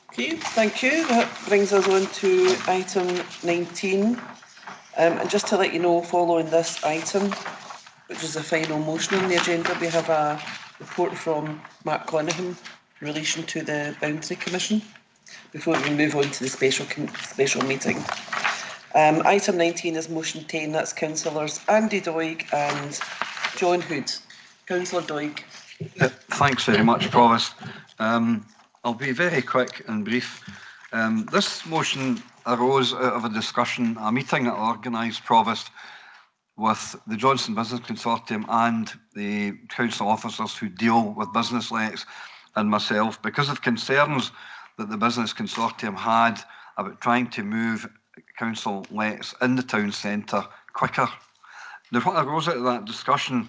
Okay, thank you. That brings us on to item 19. And just to let you know, following this item, which is the final motion on the agenda, we have a report from Mark Clonihan in relation to the Boundary Commission before we move on to the special meeting. Item 19 is motion 10. That's Councillors Andy Doig and John Hood. Councillor Doig.
Thanks very much, Provost. I'll be very quick and brief. This motion arose out of a discussion, a meeting I organised, Provost, with the Johnson Business Consortium and the council officers who deal with business lets and myself, because of concerns that the Business Consortium had about trying to move council lets in the town centre quicker. Now, what arose out of that discussion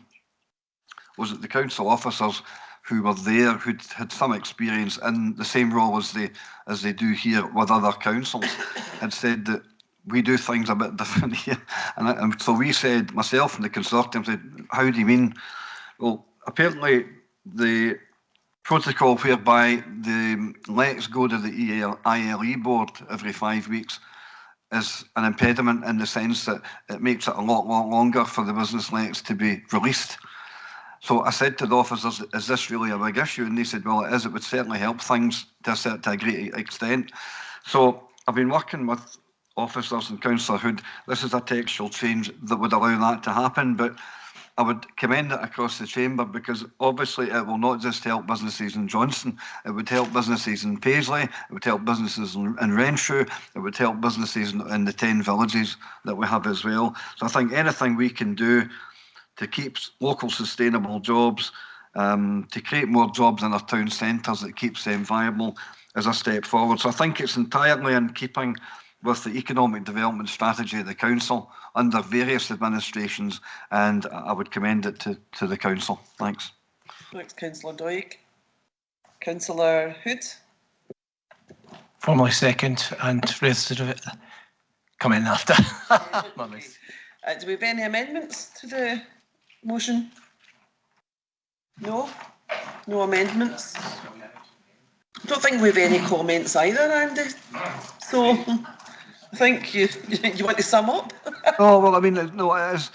was that the council officers who were there, who'd had some experience in the same role as they do here with other councils, had said that we do things a bit different here. And so we said, myself and the consortium said, how do you mean? Well, apparently the protocol whereby the lets go to the ILE board every 5 weeks is an impediment in the sense that it makes it a lot longer for the business lets to be released. So I said to the officers, is this really a big issue? And they said, well, it is. It would certainly help things to a great extent. So I've been working with officers and Councillor Hood. This is a textual change that would allow that to happen, but I would commend it across the chamber because obviously it will not just help businesses in Johnstone, it would help businesses in Paisley, it would help businesses in Renfrewshire, it would help businesses in the 10 villages that we have as well. So I think anything we can do to keep local sustainable jobs, to create more jobs in our town centres that keeps them viable is a step forward. So I think it's entirely in keeping with the economic development strategy of the council under various administrations, and I would commend it to the council. Thanks.
Thanks, Councillor Doig. Councillor Hood.
Formally second and rest of it come in after.
Do we have any amendments to the motion? No? No amendments? I don't think we have any comments either, Andy. So I think you want to sum up?
Oh, well, I mean, no, it is.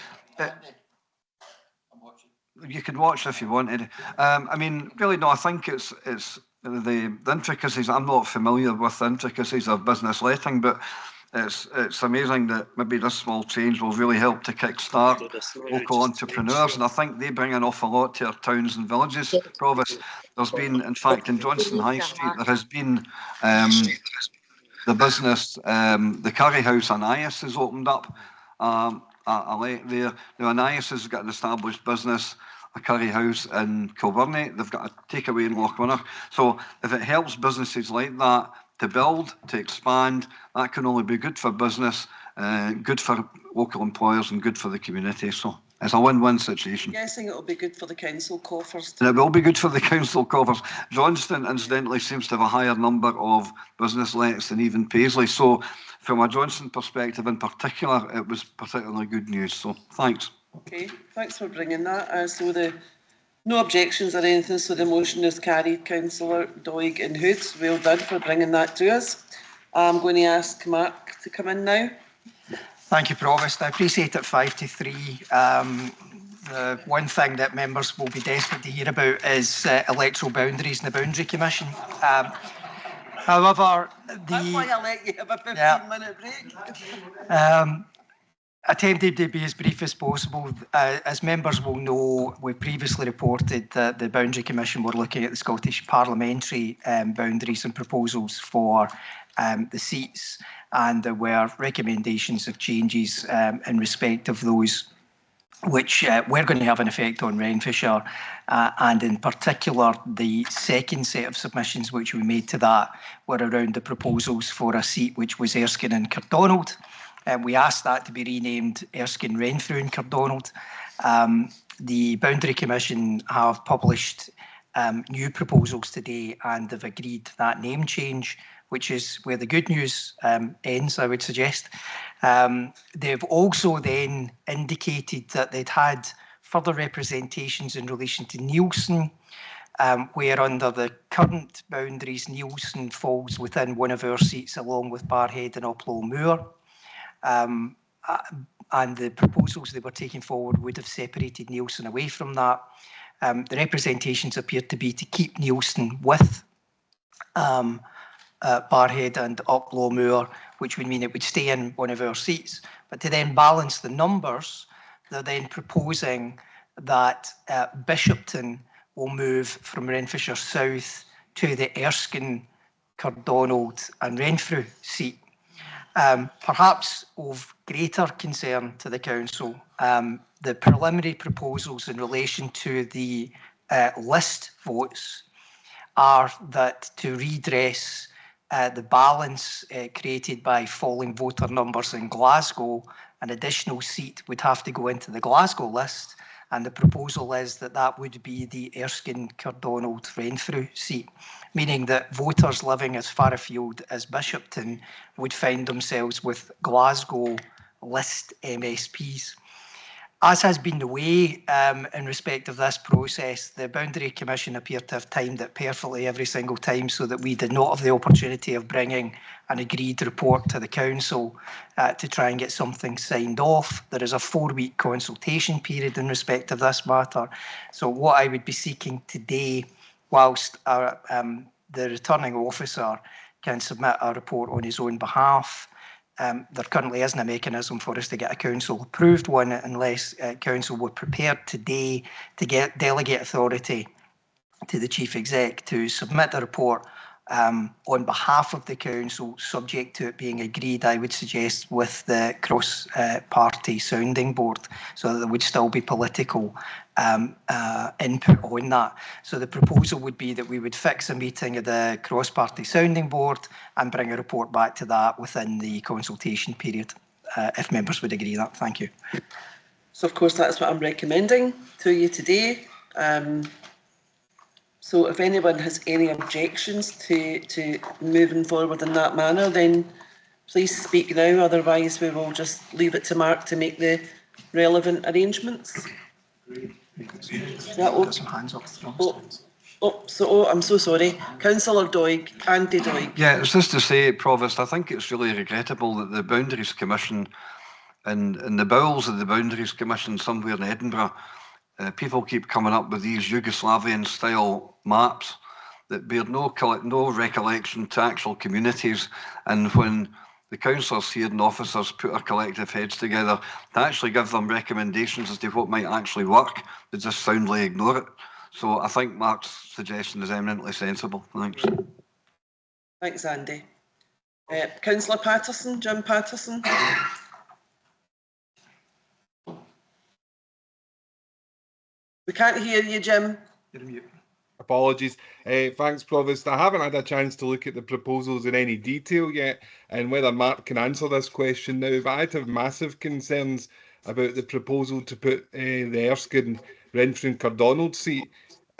You can watch if you wanted. I mean, really, no, I think it's the intricacies. I'm not familiar with the intricacies of business letting, but it's amazing that maybe this small change will really help to kickstart local entrepreneurs, and I think they bring an awful lot to our towns and villages. Provost, there's been, in fact, in Johnstone High Street, there has been the business, the curry house Anais has opened up a let there. Now, Anais has got an established business, a curry house in Kilburnie. They've got a takeaway in Lochwinner. So if it helps businesses like that to build, to expand, that can only be good for business, good for local employers and good for the community. So it's a win-win situation.
I'm guessing it'll be good for the council coffers.
And it will be good for the council coffers. Johnstone, incidentally, seems to have a higher number of business lets than even Paisley. So from a Johnstone perspective in particular, it was particularly good news. So thanks.
Okay, thanks for bringing that. So no objections or anything, so the motion is carried. Councillor Doig and Hood, well done for bringing that to us. I'm going to ask Mark to come in now.
Thank you, Provost. I appreciate it 5-3. The one thing that members will be desperate to hear about is electoral boundaries and the Boundary Commission. However,
that's why I let you have a 15-minute break.
Attempted to be as brief as possible. As members will know, we previously reported that the Boundary Commission were looking at the Scottish parliamentary boundaries and proposals for the seats, and there were recommendations of changes in respect of those which were going to have an effect on Renfrewshire, and in particular the second set of submissions which we made to that were around the proposals for a seat which was Erskine and Cardonald. We asked that to be renamed Erskine, Renfrew and Cardonald. The Boundary Commission have published new proposals today and they've agreed that name change, which is where the good news ends, I would suggest. They've also then indicated that they'd had further representations in relation to Neilson, where under the current boundaries, Neilson falls within one of our seats along with Barrhead and Uplow Moor. And the proposals they were taking forward would have separated Neilson away from that. The representations appear to be to keep Neilson with Barrhead and Uplow Moor, which would mean it would stay in one of our seats. But to then balance the numbers, they're then proposing that Bishopton will move from Renfrewshire South to the Erskine, Cardonald and Renfrew seat. Perhaps of greater concern to the council, the preliminary proposals in relation to the list votes are that to redress the balance created by falling voter numbers in Glasgow, an additional seat would have to go into the Glasgow list, and the proposal is that that would be the Erskine-Cardonald-Renfrew seat, meaning that voters living as far afield as Bishopton would find themselves with Glasgow list MSPs. As has been the way in respect of this process, the Boundary Commission appeared to have timed it perfectly every single time so that we did not have the opportunity of bringing an agreed report to the council to try and get something signed off. There is a 4-week consultation period in respect of this matter. So what I would be seeking today, whilst the returning officer can submit a report on his own behalf, there currently isn't a mechanism for us to get a council approved one unless council were prepared today to delegate authority to the chief exec to submit a report on behalf of the council, subject to it being agreed, I would suggest, with the cross-party sounding board, so that there would still be political input on that. So the proposal would be that we would fix a meeting of the cross-party sounding board and bring a report back to that within the consultation period, if members would agree that. Thank you.
So of course that's what I'm recommending to you today. So if anyone has any objections to moving forward in that manner, then please speak now, otherwise we will just leave it to Mark to make the relevant arrangements. Yeah,
Got some hands up.
I'm so sorry. Councillor Doig, Andy Doig.
Yeah, it's just to say, Provost, I think it's really regrettable that the Boundaries Commission and in the bowels of the Boundaries Commission somewhere in Edinburgh, people keep coming up with these Yugoslavian-style maps that bear no recollection to actual communities. And when the councillors here and officers put our collective heads together to actually give them recommendations as to what might actually work, they just soundly ignore it. So I think Mark's suggestion is eminently sensible. Thanks.
Thanks, Andy. Councillor Patterson, Jim Patterson. We can't hear you, Jim.
You're on mute. Apologies. Thanks, Provost. I haven't had a chance to look at the proposals in any detail yet, and whether Mark can answer this question now, but I'd have massive concerns about the proposal to put the Erskine, Renfrew and Cardonald seat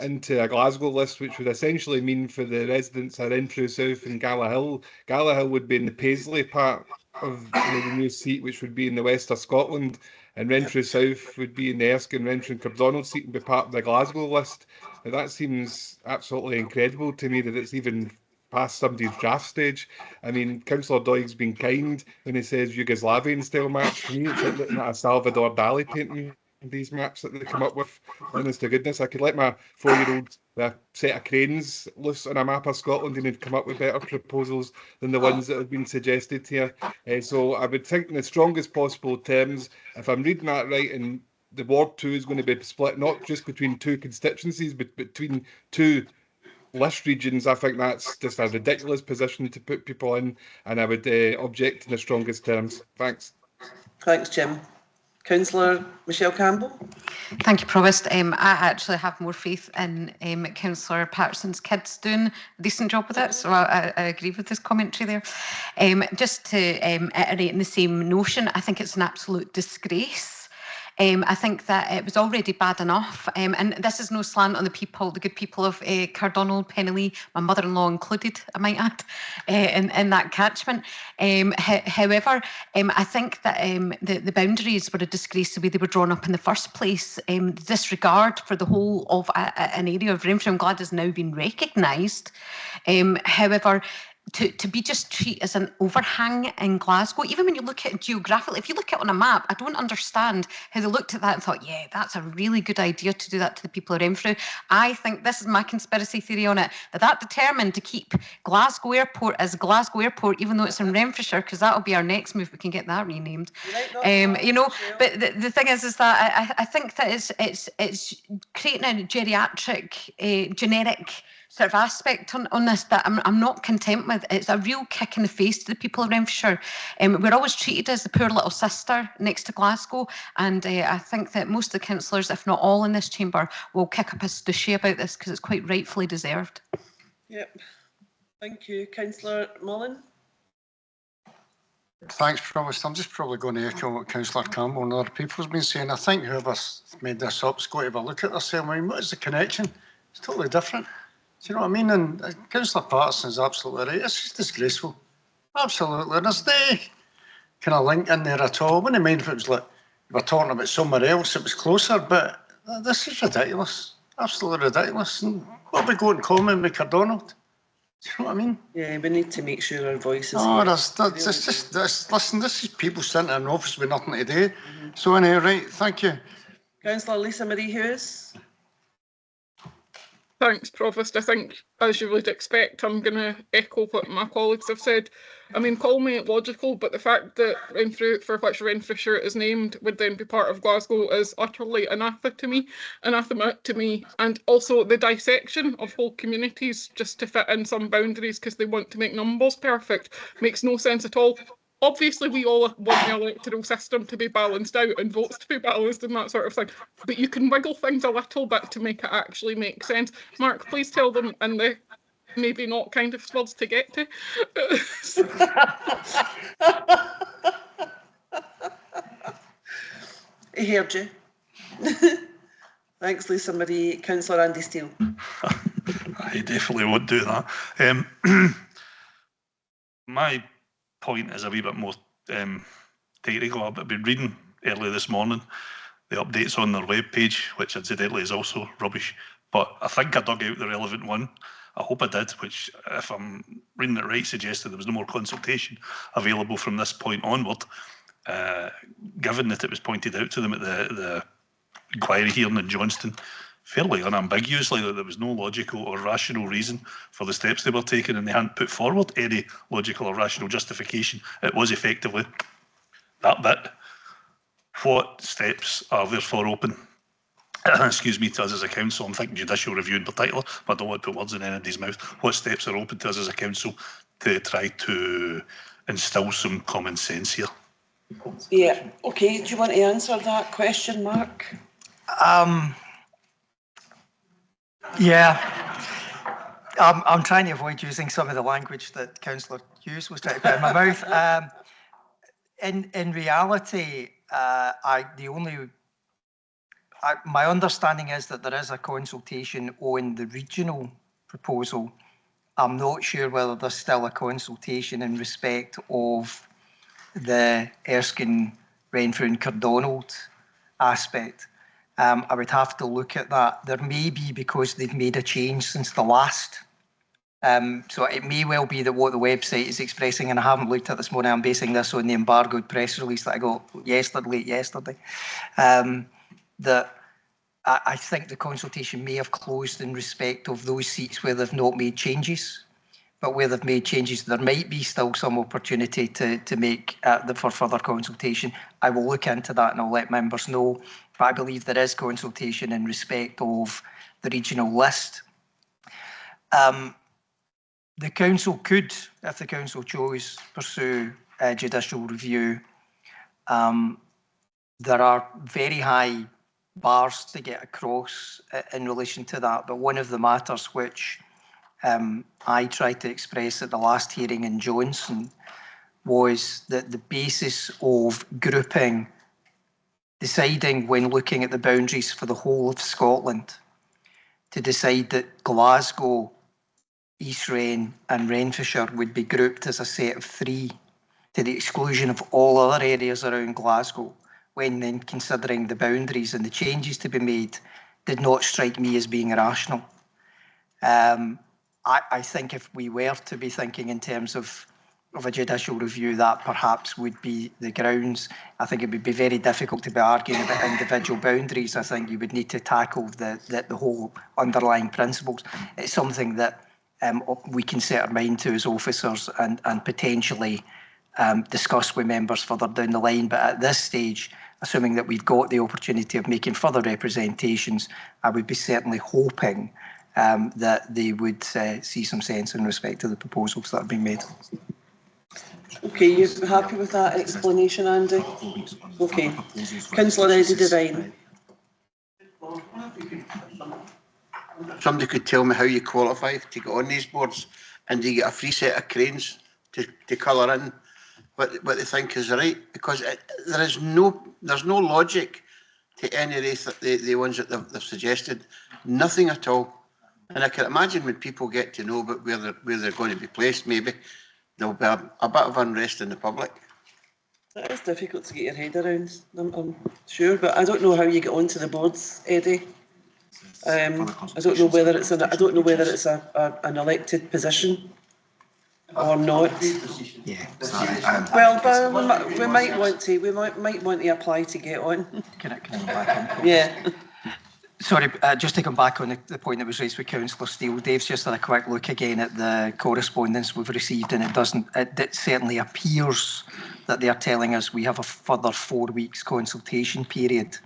into a Glasgow list, which would essentially mean for the residents of Renfrew South and Gallaghill would be in the Paisley part of the new seat, which would be in the west of Scotland, and Renfrew South would be in the Erskine, Renfrew and Cardonald seat and be part of the Glasgow list. Now, that seems absolutely incredible to me that it's even past somebody's draft stage. I mean, Councillor Doig's been kind when he says Yugoslavian style maps. To me, it's like looking at a Salvador Dali painting, these maps that they come up with. Honest to goodness, I could let my 4-year-old with a set of cranes loose on a map of Scotland and he'd come up with better proposals than the ones that have been suggested here. So I would think in the strongest possible terms, if I'm reading that right, and the Ward 2 is going to be split not just between 2 constituencies, but between 2 list regions, I think that's just a ridiculous position to put people in, and I would object in the strongest terms. Thanks.
Thanks, Jim. Councillor Michelle Campbell.
Thank you, Provost. I actually have more faith in Councillor Patterson's kids doing a decent job with it, so I agree with this commentary there. Just to iterate in the same notion, I think it's an absolute disgrace. I think that it was already bad enough, and this is no slant on the people, the good people of Cardonald, Penally, my mother-in-law included, I might add, in that catchment. However, I think that the boundaries were a disgrace the way they were drawn up in the first place. Disregard for the whole of an area of Renfrew, I'm glad, has now been recognised. However, to be just treated as an overhang in Glasgow, even when you look at it geographically, if you look at it on a map, I don't understand how they looked at that and thought, yeah, that's a really good idea to do that to the people of Renfrew. I think this is my conspiracy theory on it, that determined to keep Glasgow Airport as Glasgow Airport, even though it's in Renfrewshire, because that'll be our next move, we can get that renamed. You know, but the thing is that I think that it's creating a geriatric, generic sort of aspect on this that I'm not content with. It's a real kick in the face to the people of Renfrewshire. We're always treated as the poor little sister next to Glasgow, and I think that most of the councillors, if not all in this chamber, will kick up a stushy about this because it's quite rightfully deserved.
Yep. Thank you. Councillor Mullen.
Thanks, Provost. I'm just probably going to echo what Councillor Campbell and other people have been saying. I think whoever's made this up has got to have a look at this. I mean, what is the connection? It's totally different. Do you know what I mean? And Councillor Patterson is absolutely right. It's just disgraceful. Absolutely. There's no kind of link in there at all. I wouldn't mind if it was like we were talking about somewhere else, it was closer, but this is ridiculous. Absolutely ridiculous. And what are we going to comment with McDonald? Do you know what I mean?
Yeah, we need to make sure our voices.
Oh, listen, this is people sitting in an office with nothing to do. So anyway, right, thank you.
Councillor Lisa Marie Hughes.
Thanks, Provost. I think, as you would expect, I'm going to echo what my colleagues have said. I mean, call me logical, but the fact that for which Renfrewshire is named would then be part of Glasgow is utterly anathema to me. And also the dissection of whole communities just to fit in some boundaries because they want to make numbers perfect makes no sense at all. Obviously, we all want the electoral system to be balanced out and votes to be balanced and that sort of thing, but you can wiggle things a little bit to make it actually make sense. Mark, please tell them in the maybe not kind of words to get to.
He heard you. Thanks, Lisa Marie. Councillor Andy Steele.
I definitely won't do that. My point is a wee bit more technical. I've been reading early this morning the updates on their webpage, which incidentally is also rubbish, but I think I dug out the relevant one. I hope I did, which, if I'm reading it right, suggested there was no more consultation available from this point onward, given that it was pointed out to them at the inquiry hearing in Johnston fairly unambiguously that there was no logical or rational reason for the steps they were taking, and they hadn't put forward any logical or rational justification. It was effectively that bit. What steps are therefore open, excuse me, to us as a council? I'm thinking judicial review in particular, but I don't want to put words in anybody's mouth. What steps are open to us as a council to try to instil some common sense here?
Yeah, okay, do you want to answer that question, Mark?
Yeah, I'm trying to avoid using some of the language that Councillor Hughes was trying to put in my mouth. In reality, my understanding is that there is a consultation on the regional proposal. I'm not sure whether there's still a consultation in respect of the Erskine, Renfrew and Cardonald aspect. I would have to look at that. There may be, because they've made a change since the last. So it may well be that what the website is expressing, and I haven't looked at this morning, I'm basing this on the embargoed press release that I got late yesterday, that I think the consultation may have closed in respect of those seats where they've not made changes. But where they've made changes, there might be still some opportunity to make for further consultation. I will look into that and I'll let members know. But I believe there is consultation in respect of the regional list. The council could, if the council chose, pursue a judicial review. There are very high bars to get across in relation to that, but one of the matters which I tried to express at the last hearing in Johnson was that the basis of grouping, deciding when looking at the boundaries for the whole of Scotland, to decide that Glasgow, East Wren and Renfrewshire would be grouped as a set of three to the exclusion of all other areas around Glasgow, when then considering the boundaries and the changes to be made, did not strike me as being rational. I think if we were to be thinking in terms of a judicial review, that perhaps would be the grounds. I think it would be very difficult to be arguing about individual boundaries. I think you would need to tackle the whole underlying principles. It's something that we can set our mind to as officers and potentially discuss with members further down the line. But at this stage, assuming that we've got the opportunity of making further representations, I would be certainly hoping that they would see some sense in respect to the proposals that have been made.
Okay, you're happy with that explanation, Andy? Okay. Councillor Eddie Devine.
Somebody could tell me how you qualify to get on these boards, and do you get a free set of cranes to colour in what they think is right, because there's no logic to any of the ones that they've suggested, nothing at all. And I can imagine when people get to know about where they're going to be placed, maybe there'll be a bit of unrest in the public.
It is difficult to get your head around, I'm sure, but I don't know how you get onto the boards, Eddie. I don't know whether it's an elected position or not.
Yeah, sorry.
Well, but we might want to apply to get on.
Can I come back in?
Yeah.
Sorry, just to come back on the point that was raised with Councillor Steele, Dave's just had a quick look again at the correspondence we've received, and it certainly appears that they are telling us we have a further 4 weeks consultation period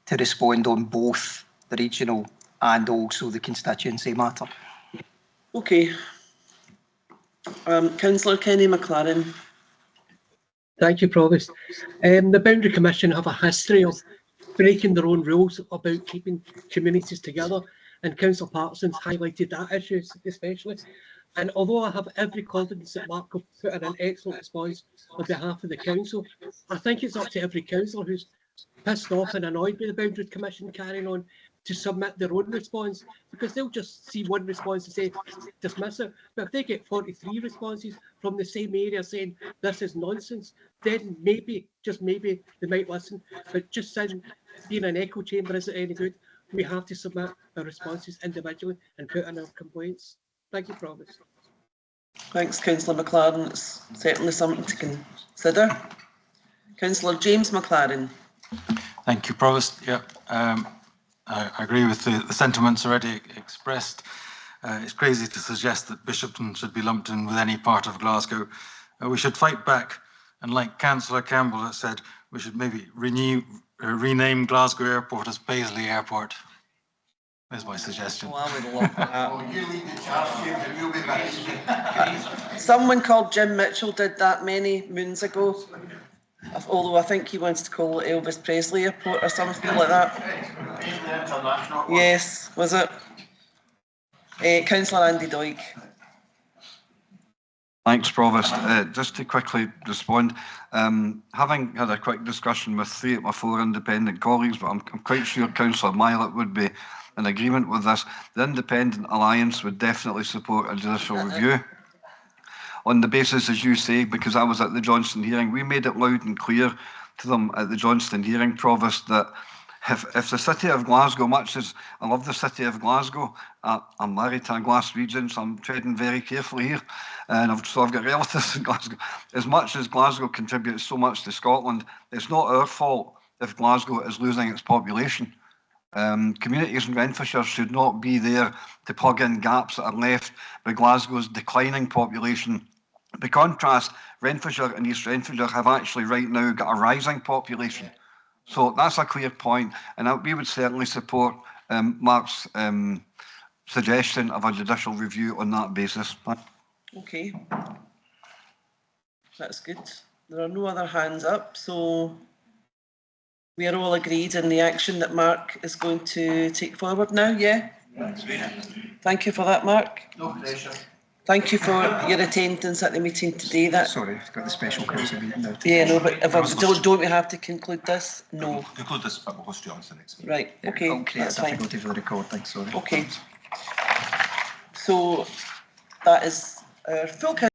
to respond on both the regional and also the constituency matter.
Okay. Councillor Kenny McLaren.
Thank you, Provost. The Boundary Commission have a history of breaking their own rules about keeping communities together, and Councillor Patterson's highlighted that issue especially. And although I have every confidence that Mark will put in an excellent response on behalf of the council, I think it's up to every councillor who's pissed off and annoyed by the Boundary Commission carrying on to submit their own response, because they'll just see one response and say dismiss it. But if they get 43 responses from the same area saying this is nonsense, then maybe, just maybe, they might listen. But just being an echo chamber isn't any good. We have to submit our responses individually and put in our complaints. Thank you, Provost.
Thanks, Councillor McLaren. It's certainly something to consider. Councillor James McLaren.
Thank you, Provost. Yeah, I agree with the sentiments already expressed. It's crazy to suggest that Bishopton should be lumped in with any part of Glasgow. We should fight back, and like Councillor Campbell has said, we should maybe rename Glasgow Airport as Paisley Airport. There's my suggestion.
Oh, I would love that. You lead the charge, James, and you'll be back. Someone called Jim Mitchell did that many moons ago. Although I think he wants to call it Elvis Presley Airport or something like that. Yes, was it? Councillor Andy Doig.
Thanks, Provost. Just to quickly respond, having had a quick discussion with 3 of my 4 independent colleagues, but I'm quite sure Councillor Mylet would be in agreement with this, the Independent Alliance would definitely support a judicial review. On the basis, as you say, because I was at the Johnston hearing, we made it loud and clear to them at the Johnston hearing, Provost, that if the City of Glasgow, much as I love the City of Glasgow, I'm married to a Glaswegian, so I'm treading very carefully here, and I've got relatives in Glasgow. As much as Glasgow contributes so much to Scotland, it's not our fault if Glasgow is losing its population. Communities in Renfrewshire should not be there to plug in gaps that are left by Glasgow's declining population. By contrast, Renfrewshire and East Renfrewshire have actually right now got a rising population. So that's a clear point, and we would certainly support Mark's suggestion of a judicial review on that basis.
Okay. That's good. There are no other hands up, so we are all agreed in the action that Mark is going to take forward now, yeah? Thank you for that, Mark.
No pressure.
Thank you for your attendance at the meeting today.
Sorry, I've got the special council meeting now.
Yeah, no, but don't we have to conclude this? No.
Conclude this, but we'll host you on to the next meeting.
Right, okay, that's fine.
Difficulty for the recording, sorry.
Okay. So that is our full council.